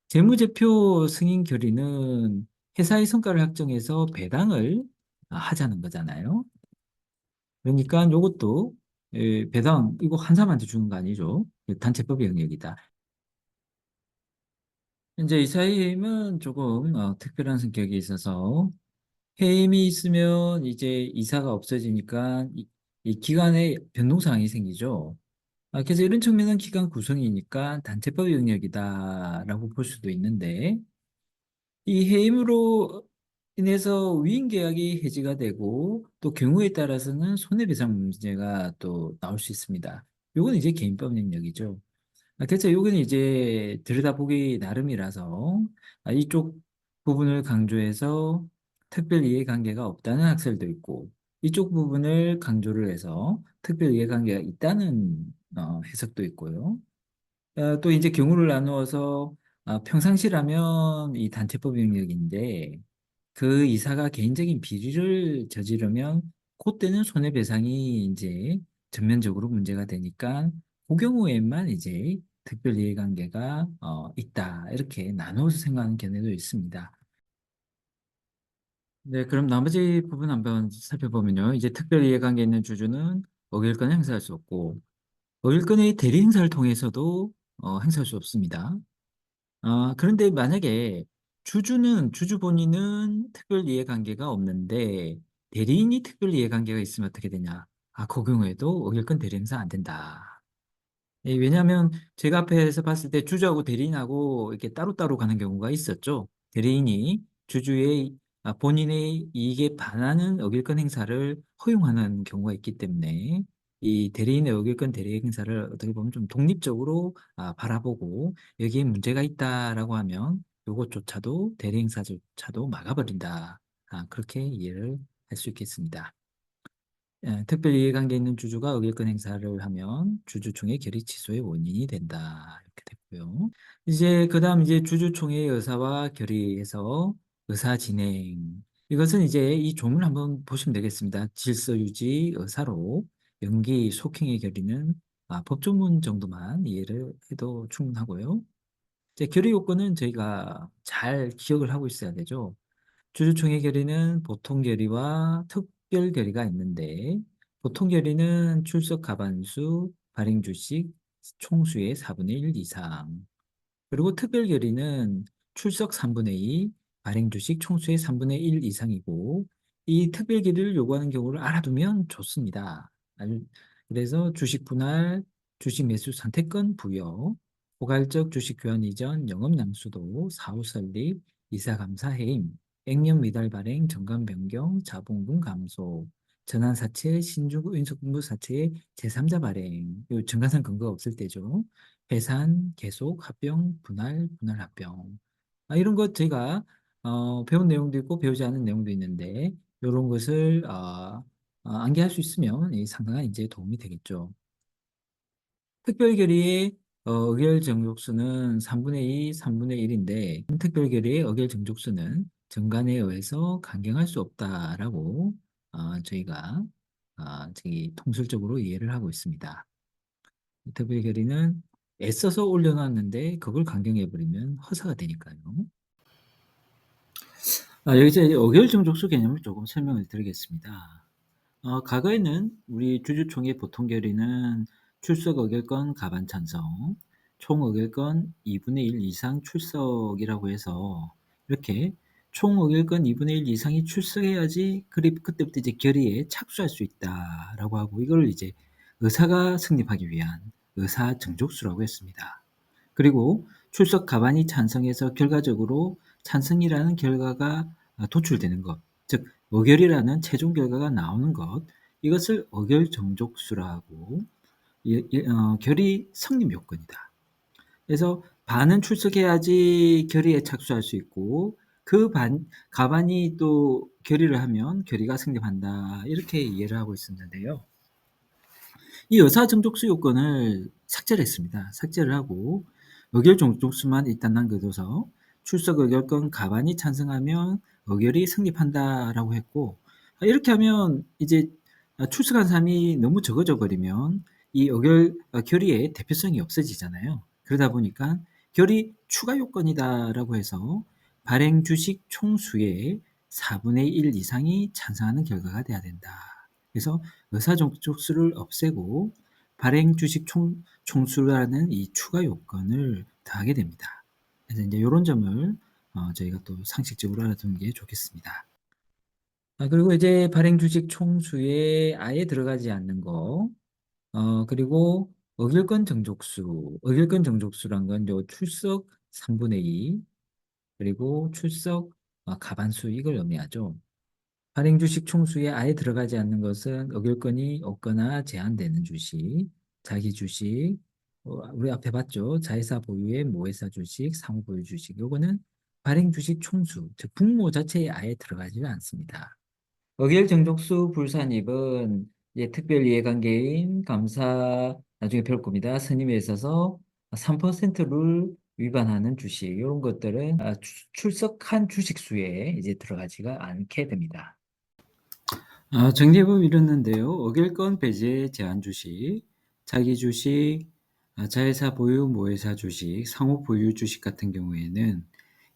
재무제표 승인 결의는 회사의 성과를 확정해서 배당을 하자는 거잖아요. 그러니까 이것도 배당 이거 한 사람한테 주는 거 아니죠. 단체법 영역이다. 이제 이사회임은 조금 특별한 성격이 있어서 해임이 있으면 이제 이사가 없어지니까 이 기관에 변동사항이 생기죠. 그래서 이런 측면은 기관 구성이니까 단체법 영역이다라고 볼 수도 있는데, 이 해임으로 인해서 위임 계약이 해지가 되고 또 경우에 따라서는 손해배상 문제가 또 나올 수 있습니다. 요건 이제 개인법 영역이죠. 그래서 요건 이제 들여다보기 나름이라서 이쪽 부분을 강조해서 특별 이해관계가 없다는 학설도 있고, 이쪽 부분을 강조를 해서 특별 이해관계가 있다는 해석도 있고요. 또 이제 경우를 나누어서 평상시라면 이 단체법 영역인데 그 이사가 개인적인 비리를 저지르면 그때는 손해배상이 이제 전면적으로 문제가 되니까 그 경우에만 이제 특별이해관계가 있다 이렇게 나누어서 생각하는 견해도 있습니다. 네, 그럼 나머지 부분 한번 살펴보면요. 이제 특별이해관계 있는 주주는 어길권을 행사할 수 없고 어길권의 대리 행사를 통해서도 행사할 수 없습니다. 그런데 만약에 주주 본인은 특별 이해관계가 없는데 대리인이 특별 이해관계가 있으면 어떻게 되냐? 그 경우에도 어길건 대리 행사 안 된다. 예, 왜냐하면 제가 앞에서 봤을 때 주주하고 대리인하고 이렇게 따로따로 가는 경우가 있었죠. 대리인이 주주의 본인의 이익에 반하는 어길권 행사를 허용하는 경우가 있기 때문에 이 대리인의 어길권 대리 행사를 어떻게 보면 좀 독립적으로 바라보고 여기에 문제가 있다라고 하면 이것조차도 대리 행사조차도 막아버린다. 그렇게 이해를 할 수 있겠습니다. 특별 이해관계 있는 주주가 의결권 행사를 하면 주주총회 결의 취소의 원인이 된다. 이렇게 됐고요. 이제 그다음 이제 주주총회 의사와 결의해서 의사 진행. 이것은 이제 이 조문 한번 보시면 되겠습니다. 질서 유지 의사로 연기 속행의 결의는 법조문 정도만 이해를 해도 충분하고요. 이제 결의 요건은 저희가 잘 기억을 하고 있어야 되죠. 주주총회 결의는 보통 결의와 특별 결의가 있는데 보통 결의는 출석 가반수, 발행 주식 총수의 4분의 1 이상, 그리고 특별 결의는 출석 3분의 2, 발행 주식 총수의 3분의 1 이상이고 이 특별 결의를 요구하는 경우를 알아두면 좋습니다. 그래서 주식 분할, 주식 매수 선택권 부여, 포괄적 주식 교환 이전, 영업 양수도, 사후 설립, 이사 감사 해임, 액면 미달 발행, 정관 변경, 자본금 감소, 전환 사채, 신주고 인수분부 사채의 제3자 발행, 요 정관상 근거가 없을 때죠. 해산, 계속, 합병, 분할, 분할 합병. 이런 것 저희가 배운 내용도 있고 배우지 않은 내용도 있는데 이런 것을 암기할 수 있으면 상당한 이제 도움이 되겠죠. 특별결의의 의결 정족수는 3분의 2, 3분의 1인데 특별결의의 의결 정족수는 정관에 의해서 강경할 수 없다라고 저희가 저기 통설적으로 이해를 하고 있습니다. 특별 결의는 애써서 올려놨는데 그걸 강경해버리면 허사가 되니까요. 여기서 이제 의결정족수 개념을 조금 설명을 드리겠습니다. 과거에는 우리 주주총회 보통 결의는 출석 의결권 가반 찬성, 총 의결권 2분의 1 이상 출석이라고 해서 이렇게 총 의결권 2분의 1 이상이 출석해야지 그때부터 이제 결의에 착수할 수 있다라고 하고 이걸 이제 의사가 성립하기 위한 의사 정족수라고 했습니다. 그리고 출석 가반이 찬성해서 결과적으로 찬성이라는 결과가 도출되는 것, 즉 의결이라는 최종 결과가 나오는 것, 이것을 의결 정족수라고 결의 성립 요건이다. 그래서 반은 출석해야지 결의에 착수할 수 있고 그 가반이 또 결의를 하면 결의가 성립한다. 이렇게 이해를 하고 있었는데요. 이 여사 정족수 요건을 삭제를 했습니다. 삭제를 하고 의결 정족수만 일단 남겨둬서 출석 의결권 가반이 찬성하면 의결이 성립한다라고 했고 이렇게 하면 이제 출석한 사람이 너무 적어져 버리면 이 의결 결의의 대표성이 없어지잖아요. 그러다 보니까 결의 추가 요건이다라고 해서 발행 주식 총수의 4분의 1 이상이 찬성하는 결과가 돼야 된다. 그래서 의사정족수를 없애고 발행 주식 총수라는 이 추가 요건을 더하게 됩니다. 그래서 이제 이런 점을 저희가 또 상식적으로 알아두는 게 좋겠습니다. 그리고 이제 발행 주식 총수에 아예 들어가지 않는 거, 그리고 의결권 정족수, 의결권 정족수란 건 요 출석 3분의 2, 그리고 출석 가반수 이걸 의미하죠. 발행 주식 총수에 아예 들어가지 않는 것은 의결권이 없거나 제한되는 주식, 자기 주식, 우리 앞에 봤죠. 자회사 보유의 모회사 주식, 상호 보유 주식. 요거는 발행 주식 총수, 즉 분모 자체에 아예 들어가지 않습니다. 의결 정족수 불산입은 이제 특별 이해관계인 감사 나중에 배울 겁니다. 선임에 있어서 3%를 위반하는 주식 이런 것들은 출석한 주식 수에 이제 들어가지가 않게 됩니다. 정리해보면 이렇는데요. 의결권 배제 제한 주식, 자기 주식, 자회사 보유 모회사 주식, 상호 보유 주식 같은 경우에는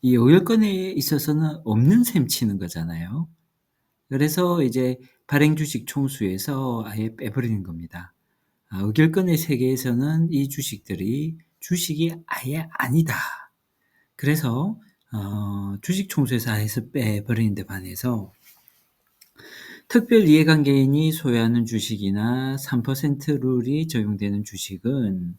이 의결권에 있어서는 없는 셈 치는 거잖아요. 그래서 이제 발행 주식 총수에서 아예 빼버리는 겁니다. 의결권의 세계에서는 이 주식들이 주식이 아예 아니다. 그래서 주식 총수에서 아예 빼버리는 데 반해서 특별 이해관계인이 소유하는 주식이나 3% 룰이 적용되는 주식은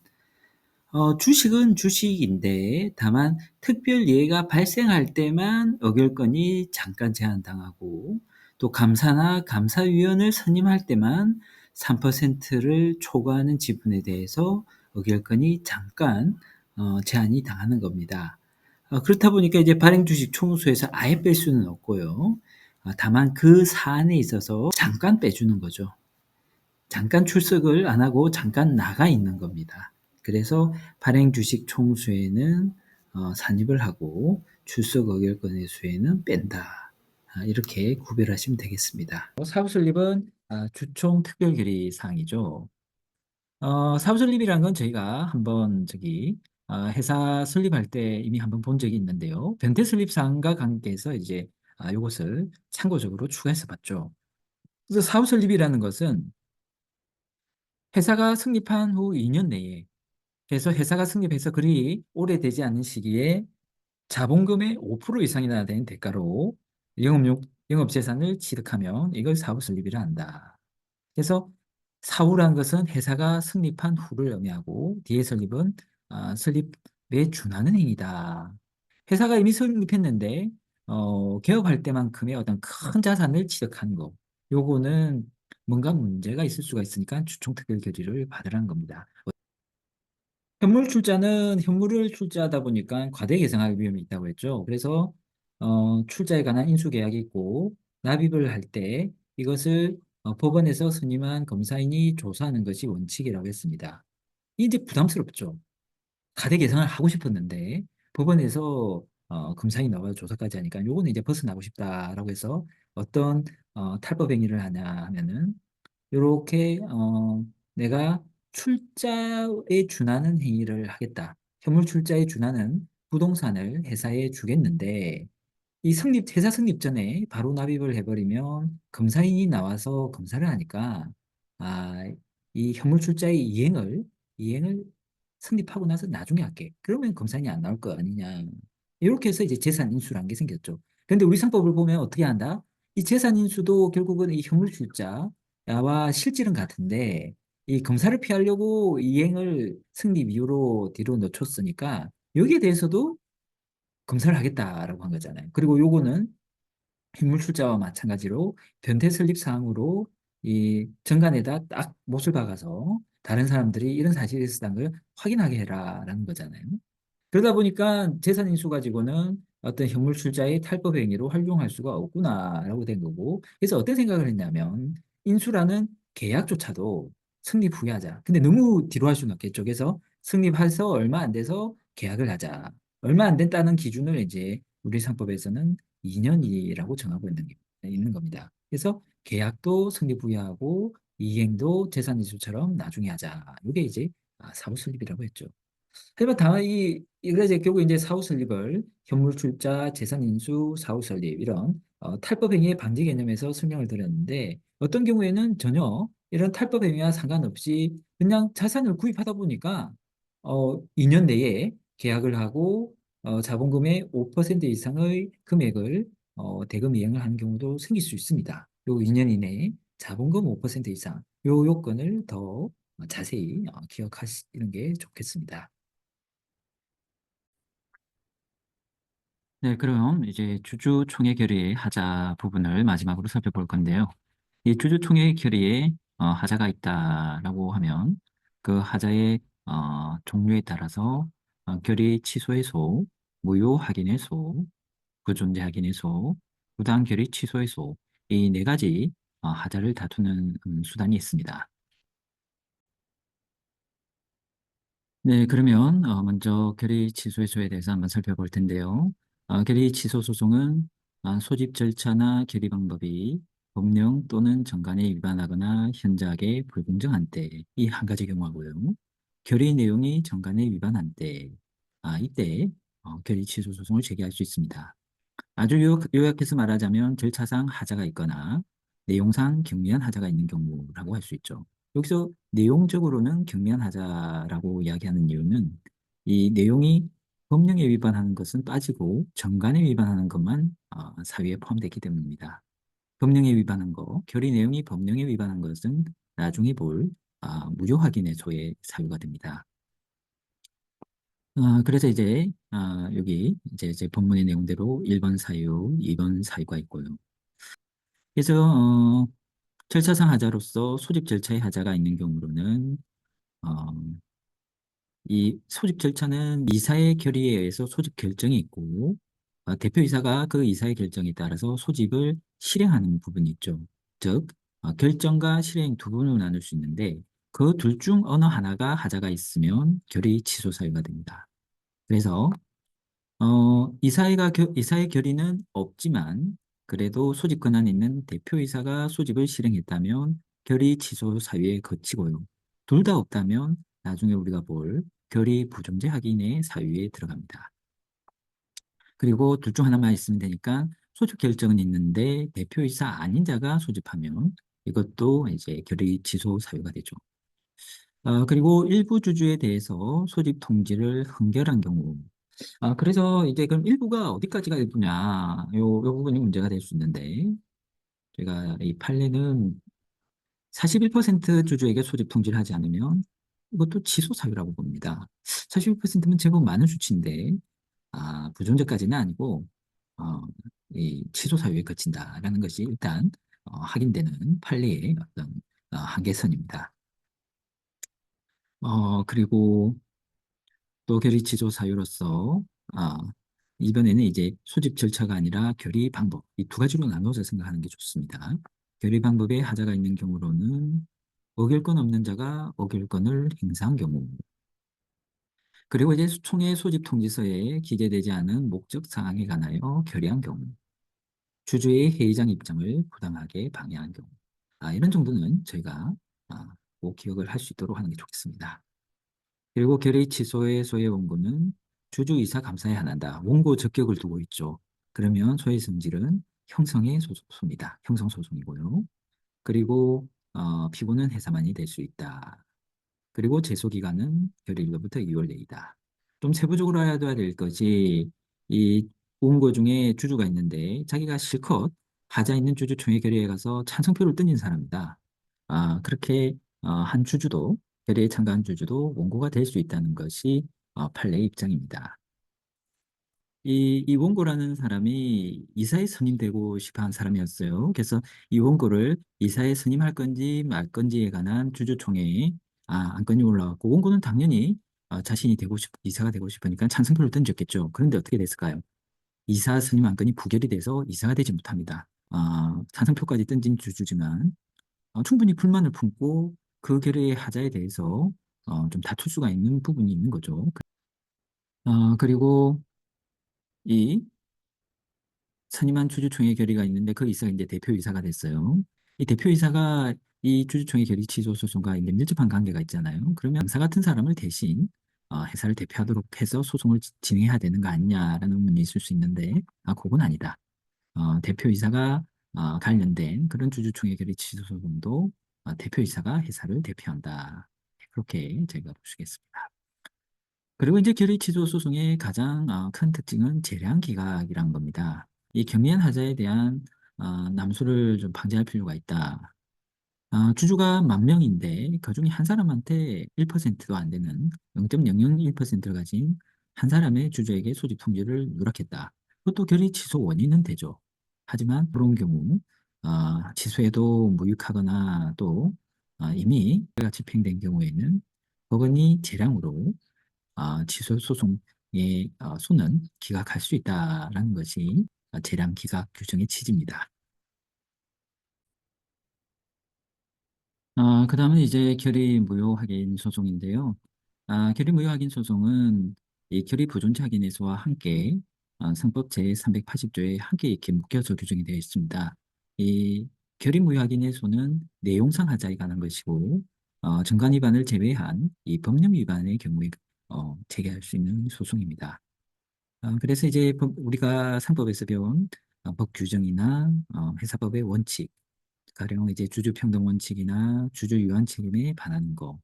주식은 주식인데 다만 특별 이해가 발생할 때만 의결권이 잠깐 제한당하고 또 감사나 감사위원을 선임할 때만 3%를 초과하는 지분에 대해서 의결권이 잠깐 제한이 당하는 겁니다. 그렇다 보니까 이제 발행 주식 총수에서 아예 뺄 수는 없고요. 다만 그 사안에 있어서 잠깐 빼주는 거죠. 잠깐 출석을 안 하고 잠깐 나가 있는 겁니다. 그래서 발행 주식 총수에는 산입을 하고 출석 의결권의 수에는 뺀다. 이렇게 구별하시면 되겠습니다. 사부설립은 주총 특별결의 사항이죠. 사부설립이라는 건 저희가 한번 회사 설립할 때 이미 한번 본 적이 있는데요. 변태 설립 사항과 관계해서 이제 이것을 참고적으로 추가해서 봤죠. 그래서 사부설립이라는 것은 회사가 성립한 후 2년 내에 그래서 회사가 성립해서 그리 오래되지 않은 시기에 자본금의 5% 이상이나 되는 대가로 영업재산을 취득하면 이걸 사후설립이라 한다. 그래서 사후라는 것은 회사가 성립한 후를 의미하고 뒤에 설립은 설립에 준하는 행위다. 회사가 이미 설립했는데 개업할 때만큼의 어떤 큰 자산을 취득하는 거. 요거는 뭔가 문제가 있을 수가 있으니까 주총특별 결의를 받으라는 겁니다. 현물 출자는 현물을 출자하다 보니까 과대 계상할 위험이 있다고 했죠. 그래서 출자에 관한 인수 계약이 있고 납입을 할 때 이것을 법원에서 선임한 검사인이 조사하는 것이 원칙이라고 했습니다. 이게 이제 부담스럽죠. 과대 계상을 하고 싶었는데 법원에서 검사인이 나와서 조사까지 하니까 요거는 이제 벗어나고 싶다라고 해서 어떤 탈법 행위를 하냐 하면은 이렇게 내가 출자에 준하는 행위를 하겠다. 현물 출자에 준하는 부동산을 회사에 주겠는데 이 회사 성립 전에 바로 납입을 해버리면 검사인이 나와서 검사를 하니까 아, 이 현물 출자의 이행을 성립하고 나서 나중에 할게. 그러면 검사인이 안 나올 거 아니냐. 이렇게 해서 이제 재산 인수라는 게 생겼죠. 그런데 우리 상법을 보면 어떻게 한다? 이 재산 인수도 결국은 이 현물 출자와 실질은 같은데 이 검사를 피하려고 이행을 성립 이유로 뒤로 늦췄으니까 여기에 대해서도 검사를 하겠다라고 한 거잖아요. 그리고 요거는 현물 출자와 마찬가지로 변태 설립 사항으로 이 정관에다 딱 못을 박아서 다른 사람들이 이런 사실이 있었다는 걸 확인하게 해라라는 거잖아요. 그러다 보니까 재산 인수 가지고는 어떤 현물 출자의 탈법 행위로 활용할 수가 없구나라고 된 거고 그래서 어떤 생각을 했냐면 인수라는 계약조차도 성립 후에 하자. 근데 너무 뒤로 할 수는 없겠죠. 그래서 성립해서 얼마 안 돼서 계약을 하자. 얼마 안 됐다는 기준을 이제 우리 상법에서는 2년이라고 정하고 있는 겁니다. 그래서 계약도 성립 후에 하고 이행도 재산 인수처럼 나중에 하자. 이게 이제 사후 설립이라고 했죠. 하지만 다만 그래서 이제 결국 이제 사후 설립을 현물 출자, 재산 인수, 사후 설립 이런 탈법 행위의 방지 개념에서 설명을 드렸는데 어떤 경우에는 전혀 이런 탈법 행위와 상관없이 그냥 자산을 구입하다 보니까 2년 내에 계약을 하고 자본금의 5% 이상의 금액을 대금 이행을 하는 경우도 생길 수 있습니다. 요 2년 이내에 자본금 5% 이상 요 요건을 더 자세히 기억하시는 게 좋겠습니다. 네, 그럼 이제 주주총회 결의의 하자 부분을 마지막으로 살펴볼 건데요. 이 주주총회 결의에 하자가 있다라고 하면 그 하자의 종류에 따라서 결의 취소의 소, 무효 확인의 소, 부존재 확인의 소, 부당 결의 취소의 소, 이 네 가지 하자를 다투는 수단이 있습니다. 네, 그러면 먼저 결의 취소의 소에 대해서 한번 살펴볼 텐데요. 결의 취소 소송은 소집 절차나 결의 방법이 법령 또는 정관에 위반하거나 현저하게 불공정한 때, 이 한 가지 경우하고요. 결의 내용이 정관에 위반한 때, 이때 결의 취소 소송을 제기할 수 있습니다. 아주 요약해서 말하자면 절차상 하자가 있거나 내용상 경미한 하자가 있는 경우라고 할 수 있죠. 여기서 내용적으로는 경미한 하자라고 이야기하는 이유는 이 내용이 법령에 위반하는 것은 빠지고 정관에 위반하는 것만 사유에 포함되기 때문입니다. 법령에 위반한 거, 결의 내용이 법령에 위반한 것은 나중에 볼 무효 확인의 소의 사유가 됩니다. 그래서 이제 여기 이제 제 본문의 내용대로 1번 사유, 2번 사유가 있고요. 그래서 절차상 하자로서 소집 절차의 하자가 있는 경우로는 어, 이 소집 절차는 이사의 결의에 의해서 소집 결정이 있고 대표이사가 그 이사의 결정에 따라서 소집을 실행하는 부분이 있죠. 즉 결정과 실행 두 부분으로 나눌 수 있는데 그 둘 중 어느 하나가 하자가 있으면 결의 취소 사유가 됩니다. 그래서 이사의 결의는 없지만 그래도 소집 권한이 있는 대표이사가 소집을 실행했다면 결의 취소 사유에 거치고요. 둘 다 없다면 나중에 우리가 볼 결의 부정제 확인의 사유에 들어갑니다. 그리고 둘 중 하나만 있으면 되니까 소집 결정은 있는데 대표이사 아닌 자가 소집하면 이것도 이제 결의 취소 사유가 되죠. 그리고 일부 주주에 대해서 소집 통지를 흥결한 경우 그래서 이제 그럼 일부가 어디까지가 일부냐, 요 부분이 문제가 될 수 있는데, 제가 이 판례는 41% 주주에게 소집 통지를 하지 않으면 이것도 취소 사유라고 봅니다. 41%면 제법 많은 수치인데, 부존재까지는 아니고, 어, 이 취소 사유에 그친다라는 것이 일단 확인되는 판례의 어떤 한계선입니다. 그리고 또 결의 취소 사유로서 아, 이번에는 이제 소집 절차가 아니라 결의 방법 이 두 가지로 나눠서 생각하는 게 좋습니다. 결의 방법에 하자가 있는 경우로는 어길권 없는 자가 어길권을 행사한 경우 그리고 이제 총회 소집 통지서에 기재되지 않은 목적 사항에 관하여 결의한 경우 주주의 회의장 입장을 부당하게 방해한 경우 이런 정도는 저희가 꼭 기억을 할 수 있도록 하는 게 좋겠습니다. 그리고 결의 취소의 소의 원고는 주주이사 감사에 한한다. 원고 적격을 두고 있죠. 그러면 소의 성질은 형성의 소송입니다. 형성소송이고요. 그리고 피고는 해사만이 될 수 있다. 그리고 제소기간은 결의일로부터 2월 내이다. 좀 세부적으로 알아둬야 될 것이 이 원고 중에 주주가 있는데 자기가 실컷 하자 있는 주주 총회 결의에 가서 찬성표를 던진 사람이다. 그렇게 한 주주도 결의에 참가한 주주도 원고가 될 수 있다는 것이 판례의 입장입니다. 이 원고라는 사람이 이사에 선임되고 싶어 한 사람이었어요. 그래서 이 원고를 이사에 선임할 건지 말 건지에 관한 주주총회에 안건이 올라왔고 원고는 당연히 자신이 이사가 되고 싶으니까 찬성표를 던졌겠죠. 그런데 어떻게 됐을까요? 이사 선임 안건이 부결이 돼서 이사가 되지 못합니다. 찬성표까지 던진 주주지만 충분히 불만을 품고 그 결의의 하자에 대해서 좀 다툴 수가 있는 부분이 있는 거죠. 그리고 이 선임한 주주총회 결의가 있는데 그 이사가 이제 대표이사가 됐어요. 이 대표이사가 이 주주총회 결의 취소 소송과 이제 밀접한 관계가 있잖아요. 그러면 강사 같은 사람을 대신 회사를 대표하도록 해서 소송을 진행해야 되는 거 아니냐라는 의문이 있을 수 있는데 그건 아니다. 대표이사가 관련된 그런 주주총회 결의 취소 소송도 대표이사가 회사를 대표한다. 그렇게 저희가 보시겠습니다. 그리고 이제 결의 취소 소송의 가장 큰 특징은 재량 기각이란 겁니다. 이 경미한 하자에 대한 남수를 좀 방지할 필요가 있다. 주주가 10,000명인데 그중에 한 사람한테 1%도 안 되는 0.001%를 가진 한 사람의 주주에게 소집 통지를 누락했다. 그것도 결의 취소 원인은 되죠. 하지만 그런 경우 취소해도 무효하거나 또 이미 가 집행된 경우에는 법원이 재량으로 취소 소송의 소는 기각할 수 있다라는 것이 재량 기각 규정의 취지입니다. 그 다음은 이제 결의 무효 확인 소송인데요. 결의 무효 확인 소송은 이 결의 부존재 확인에서와 함께 상법 제380조에 함께 이렇게 묶여서 규정이 되어 있습니다. 이 결의 무효 확인에서는 내용상 하자에 관한 것이고 정관 위반을 제외한 이 법령 위반의 경우에 제기할 수 있는 소송입니다. 그래서 이제 우리가 상법에서 배운 법 규정이나 회사법의 원칙, 가령 이제 주주평등 원칙이나 주주유한 책임에 반하는 거,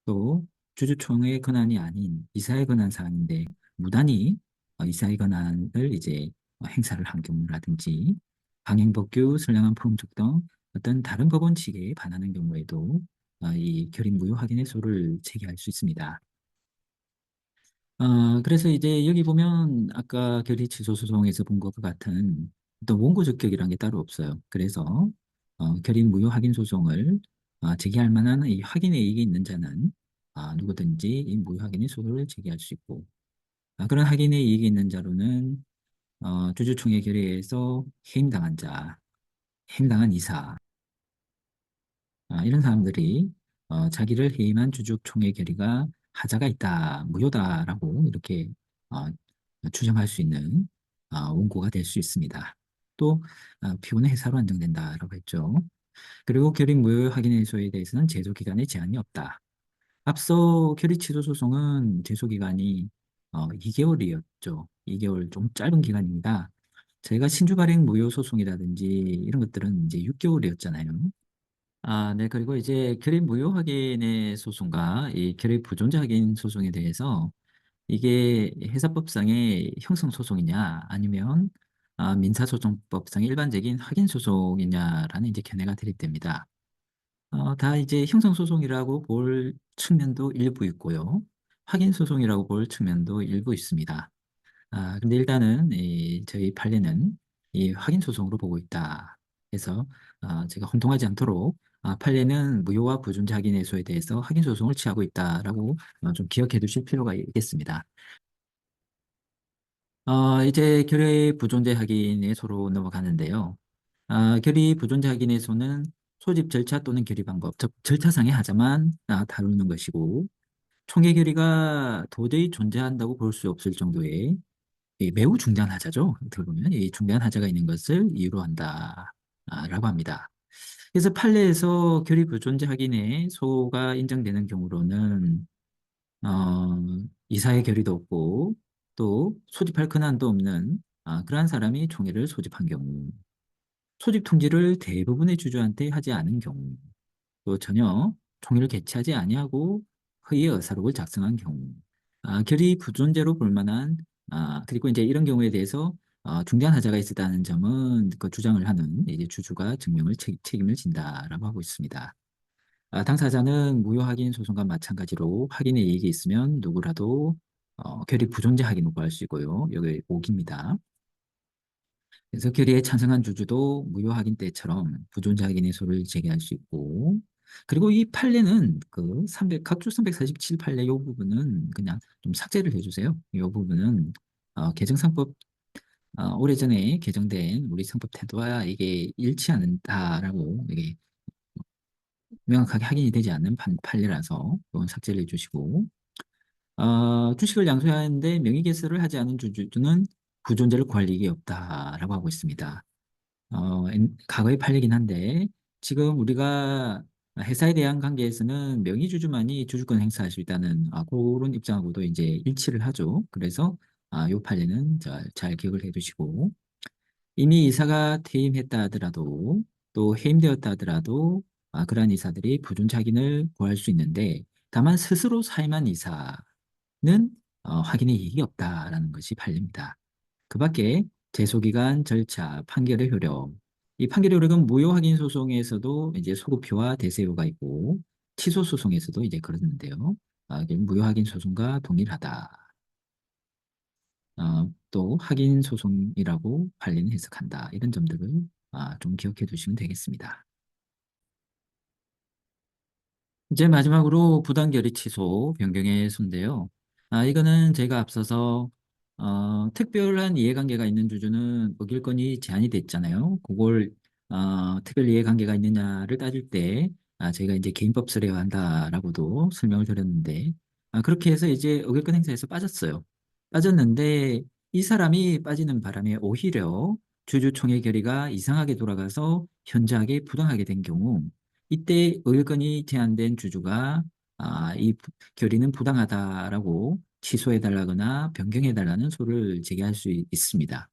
또 주주총회의 권한이 아닌 이사의 권한 사항인데 무단히 이사의 권한을 이제 행사를 한 경우라든지 강행법규, 선량한 포럼적 등 어떤 다른 법 원칙에 반하는 경우에도 이 결의 무효 확인의 소를 제기할 수 있습니다. 그래서 이제 여기 보면 아까 결의 취소 소송에서 본 것과 같은 또 원고 적격이라는 게 따로 없어요. 그래서 결의 무효 확인 소송을 제기할 만한 이 확인의 이익이 있는 자는 누구든지 이 무효 확인의 소송을 제기할 수 있고 그런 확인의 이익이 있는 자로는 주주총회 결의에서 해임당한 자, 해임당한 이사 이런 사람들이 자기를 해임한 주주총회 결의가 하자가 있다, 무효다라고 이렇게 어, 추정할 수 있는 원고가 될 수 있습니다. 또 피고는 해사로 한정된다라고 했죠. 그리고 결의 무효 확인 해소에 대해서는 제소 기간에 제한이 없다. 앞서 결의 취소 소송은 제소 기간이 2개월이었죠. 2개월 좀 짧은 기간입니다. 저희가 신주 발행 무효 소송이라든지 이런 것들은 이제 6개월이었잖아요. 네. 그리고 이제 결의 무효 확인의 소송과 이 결의 부존재 확인 소송에 대해서 이게 회사법상의 형성소송이냐 아니면 민사소송법상의 일반적인 확인소송이냐라는 이제 견해가 대립됩니다. 다 이제 형성소송이라고 볼 측면도 일부 있고요. 확인소송이라고 볼 측면도 일부 있습니다. 근데 일단은 저희 판례는 이 확인 소송으로 보고 있다. 그래서 제가 혼동하지 않도록 판례는 무효와 부존재 확인 해소에 대해서 확인 소송을 취하고 있다라고 좀 기억해 두실 필요가 있겠습니다. 이제 결의 부존재 확인 해소로 넘어가는데요. 결의 부존재 확인 해소는 소집 절차 또는 결의 방법, 즉 절차상의 하자만 다루는 것이고 총회 결의가 도저히 존재한다고 볼 수 없을 정도의 매우 중대한 하자죠. 어떻게 보면 이 중대한 하자가 있는 것을 이유로 한다라고 합니다. 그래서 판례에서 결의 불존재 확인에 소가 인정되는 경우로는 어, 이사의 결의도 없고 또 소집할 권한도 없는 그러한 사람이 총회를 소집한 경우, 소집 통지를 대부분의 주주한테 하지 않은 경우, 또 전혀 총회를 개최하지 아니하고 회의 의사록을 작성한 경우, 결의 부존재로 볼 만한 그리고 이제 이런 경우에 대해서 중대한 하자가 있었다는 점은 그 주장을 하는 이제 주주가 증명을 책임을 진다라고 하고 있습니다. 당사자는 무효 확인 소송과 마찬가지로 확인의 이익이 있으면 누구라도 결의 부존재 확인 요구할 수 있고요. 여기 5기입니다. 그래서 결의에 찬성한 주주도 무효 확인 때처럼 부존재 확인의 소를 제기할 수 있고 그리고 이 판례는 그 각주 347 판례 이 부분은 그냥 좀 삭제를 해주세요. 이 부분은 개정상법 오래전에 개정된 우리 상법 태도와 이게 일치 않는다라고 이게 명확하게 확인이 되지 않는 판례라서 이건 삭제를 해주시고 주식을 양도하는데 명의개설을 하지 않은 주주는 부존재를 구할 이익이 없다라고 하고 있습니다. 과거의 판례긴 한데 지금 우리가 회사에 대한 관계에서는 명의주주만이 주주권 행사할 수 있다는 그런 입장하고도 이제 일치를 하죠. 그래서 이 판례는 잘 기억을 해두시고 이미 이사가 퇴임했다 하더라도 또 해임되었다 하더라도 그러한 이사들이 부존재 확인을 구할 수 있는데 다만 스스로 사임한 이사는 확인의 이익이 없다라는 것이 판례입니다. 그 밖에 제소기간, 절차, 판결의 효력 이 판결의 효력은 무효 확인 소송에서도 이제 소급표와 대세효가 있고 취소 소송에서도 이제 그러는데요. 이게 무효 확인 소송과 동일하다. 또 확인 소송이라고 판례는 해석한다. 이런 점들을 좀 기억해 두시면 되겠습니다. 이제 마지막으로 부당결의 취소 변경의 손인데요. 이거는 제가 앞서서 특별한 이해관계가 있는 주주는 의결권이 제한이 됐잖아요. 그걸 특별 이해관계가 있느냐를 따질 때 제가 이제 개인법 설례한다라고도 설명을 드렸는데 그렇게 해서 이제 의결권 행사에서 빠졌어요. 빠졌는데 이 사람이 빠지는 바람에 오히려 주주총회 결의가 이상하게 돌아가서 현저하게 부당하게 된 경우 이때 의결권이 제한된 주주가 이 결의는 부당하다라고 취소해달라거나 변경해달라는 소를 제기할 수 있습니다.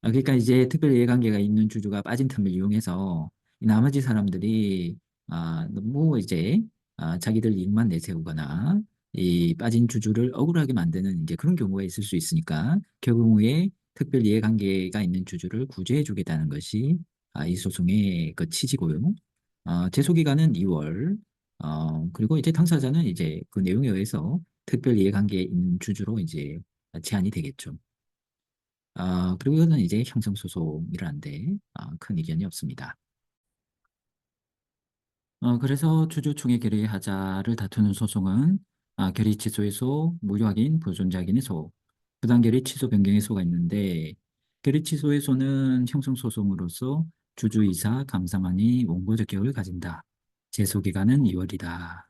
그러니까 이제 특별 이해관계가 있는 주주가 빠진 틈을 이용해서 이 나머지 사람들이 너무 이제 자기들 이익만 내세우거나 이 빠진 주주를 억울하게 만드는 이제 그런 경우가 있을 수 있으니까 그 경우에 특별 이해관계가 있는 주주를 구제해 주겠다는 것이 이 소송의 그 취지고요. 제소 기간은 2월. 그리고 이제 당사자는 이제 그 내용에 의해서 특별 이해관계에 있는 주주로 이제 제한이 되겠죠. 그리고 이거는 이제 형성소송이라는데 큰 이견이 없습니다. 그래서 주주총회 결의하자를 다투는 소송은 결의 취소에서 무효확인, 보존자확인의 부당결의 취소 변경의 소가 있는데 결의 취소의 소는 형성소송으로서 주주이사 감사만이 원고 적격을 가진다. 제소기간은 2월이다.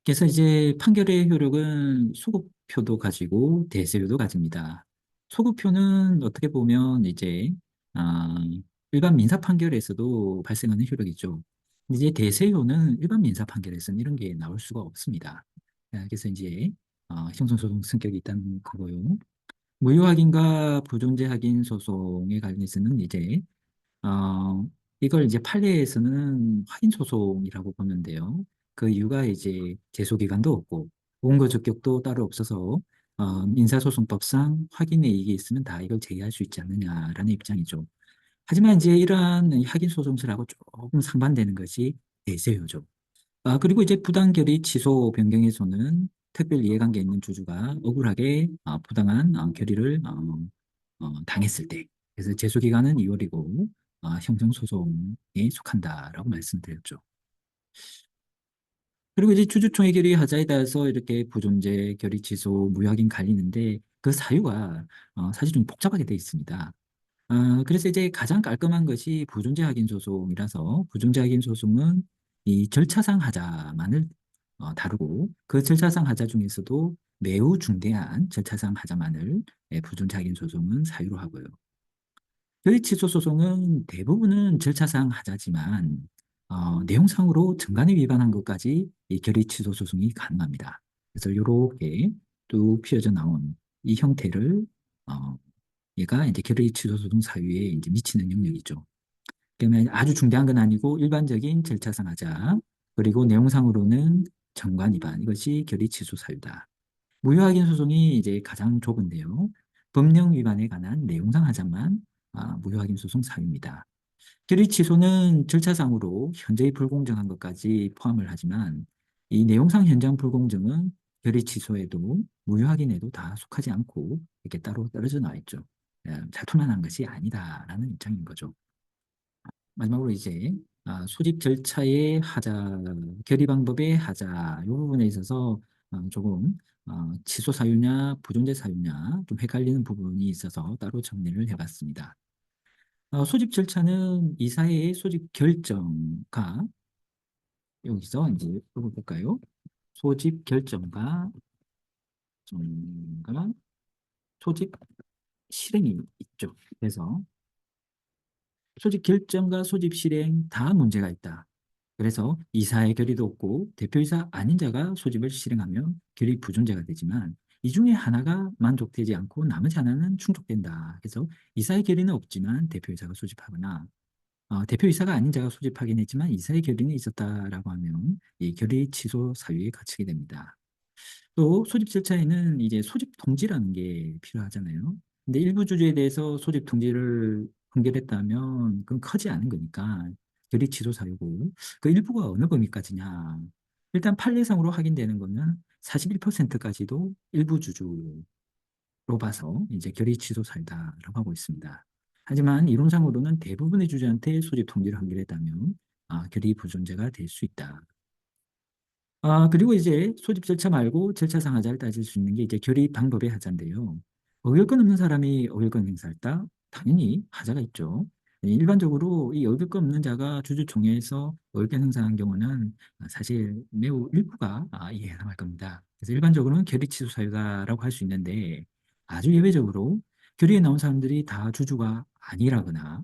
그래서 이제 판결의 효력은 소급표도 가지고 대세효도 가집니다. 소급표는 어떻게 보면 이제 아, 일반 민사 판결에서도 발생하는 효력이죠. 근데 이제 대세효는 일반 민사 판결에서는 이런 게 나올 수가 없습니다. 그래서 이제 형성소송 성격이 있다는 거고요. 무효확인과 부존재 확인 소송에 관해서는 이제 이걸 이제 판례에서는 확인 소송이라고 보는데요. 그 이유가 이제 제소 기간도 없고 원고 적격도 따로 없어서 민사소송법상 확인의 이익이 있으면 다 이걸 제기할 수 있지 않느냐라는 입장이죠. 하지만 이제 이러한 확인 소송설하고 조금 상반되는 것이 대세효죠. 그리고 이제 부당결의 취소 변경에서는 특별 이해관계 있는 주주가 억울하게 부당한 결의를 당했을 때 그래서 제소기간은 2월이고 형성소송에 속한다라고 말씀드렸죠. 그리고 이제 주주총회 결의 하자에 따라서 이렇게 부존재, 결의 취소, 무효확인 갈리는데 그 사유가 사실 좀 복잡하게 되어 있습니다. 그래서 이제 가장 깔끔한 것이 부존재 확인 소송이라서 부존재 확인 소송은 이 절차상 하자만을 다루고 그 절차상 하자 중에서도 매우 중대한 절차상 하자만을 부존재 확인 소송은 사유로 하고요. 결의 취소 소송은 대부분은 절차상 하자지만 내용상으로 정관을 위반한 것까지 이 결의 취소 소송이 가능합니다. 그래서 이렇게 쭉 피어져 나온 이 형태를 얘가 이제 결의 취소 소송 사유에 이제 미치는 영역이죠. 그러면 아주 중대한 건 아니고 일반적인 절차상 하자 그리고 내용상으로는 정관 위반 이것이 결의 취소 사유다. 무효확인 소송이 이제 가장 좁은데요. 법령 위반에 관한 내용상 하자만 무효확인 소송 사유입니다. 결의 취소는 절차상으로 현저히 불공정한 것까지 포함을 하지만 이 내용상 현장 불공정은 결의 취소에도 무효확인에도 다 속하지 않고 이렇게 따로 떨어져 나와 있죠. 잘투만한 것이 아니다라는 입장인 거죠. 마지막으로 이제 소집 절차의 하자, 결의 방법의 하자 이 부분에 있어서 조금 취소 사유냐 부존재 사유냐 좀 헷갈리는 부분이 있어서 따로 정리를 해봤습니다. 소집 절차는 이사회의 소집 결정과 여기서 이제 읽어볼까요? 소집 결정과 소집 실행이 있죠. 그래서 소집 결정과 소집 실행 다 문제가 있다. 그래서 이사의 결의도 없고 대표이사 아닌 자가 소집을 실행하면 결의 부존재가 되지만 이 중에 하나가 만족되지 않고 나머지 하나는 충족된다. 그래서 이사의 결의는 없지만 대표이사가 소집하거나 대표이사가 아닌 자가 소집하긴 했지만 이사의 결의는 있었다라고 하면 이 결의 취소 사유에 갇히게 됩니다. 또 소집 절차에는 이제 소집 통지라는 게 필요하잖아요. 근데 일부 주주에 대해서 소집 통지를 판결했다면 그건 크지 않은 거니까 결의 취소 사유고 그 일부가 어느 범위까지냐. 일단 판례상으로 확인되는 거는 41%까지도 일부 주주로 봐서 이제 결의 취소 사유다라고 하고 있습니다. 하지만 이론상으로는 대부분의 주주한테 소집 통지를 한결했다면 결의 부존재가 될 수 있다. 그리고 이제 소집 절차 말고 절차상 하자를 따질 수 있는 게 이제 결의 방법의 하자인데요. 어길권 없는 사람이 어길권 행사했다? 당연히 하자가 있죠. 일반적으로 이 어길권 없는 자가 주주총회에서 어길권 행사한 경우는 사실 매우 일부가 이해에 해당할 겁니다. 그래서 일반적으로는 결의 취소 사유다라고 할 수 있는데 아주 예외적으로 결의에 나온 사람들이 다 주주가 아니라거나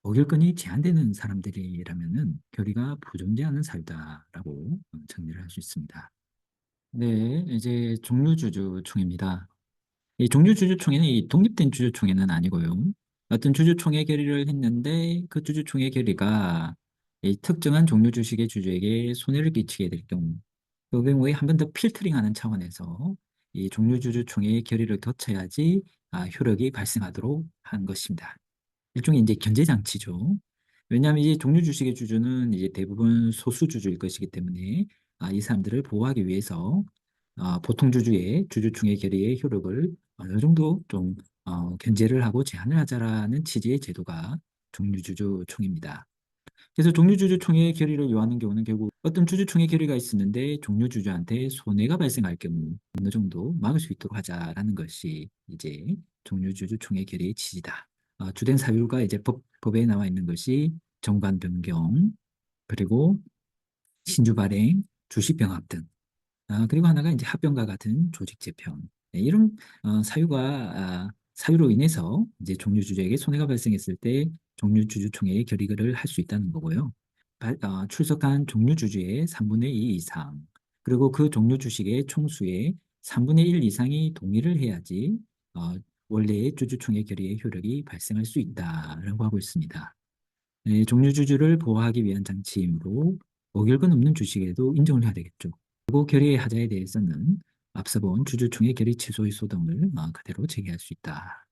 어길권이 제한되는 사람들이라면은 결의가 부존재하는 사유다라고 정리를 할 수 있습니다. 네, 이제 종류주주총회입니다. 이 종류주주총회는 이 독립된 주주총회는 아니고요. 어떤 주주총회 결의를 했는데 그 주주총회 결의가 이 특정한 종류 주식의 주주에게 손해를 끼치게 될 경우, 그 경우에 한 번 더 필터링하는 차원에서 이 종류주주총회의 결의를 거쳐야지 효력이 발생하도록 한 것입니다. 일종의 이제 견제 장치죠. 왜냐하면 이제 종류 주식의 주주는 이제 대부분 소수 주주일 것이기 때문에 이 사람들을 보호하기 위해서 보통 주주의 주주총회 결의의 효력을 어느 정도 좀 견제를 하고 제한을 하자라는 취지의 제도가 종류주주총회입니다. 그래서 종류주주총회의 결의를 요하는 경우는 결국 어떤 주주총회 결의가 있었는데 종류주주한테 손해가 발생할 경우 어느 정도 막을 수 있도록 하자라는 것이 이제 종류주주총회 결의의 취지다. 주된 사유가 이제 법에 나와 있는 것이 정관 변경, 그리고 신주 발행, 주식 병합 등. 그리고 하나가 이제 합병과 같은 조직 재편. 네, 이런 사유로 인해서 이제 종류주주에게 손해가 발생했을 때 종류주주총회의 결의를 할 수 있다는 거고요. 출석한 종류주주의 3분의 2 이상, 그리고 그 종류주식의 총수의 3분의 1 이상이 동의를 해야지 원래의 주주총회 결의의 효력이 발생할 수 있다라고 하고 있습니다. 네, 종류주주를 보호하기 위한 장치이므로 어길권 없는 주식에도 인정을 해야 되겠죠. 그리고 결의의 하자에 대해서는 앞서 본 주주총회 결의 취소의 소동을 그대로 제기할 수 있다.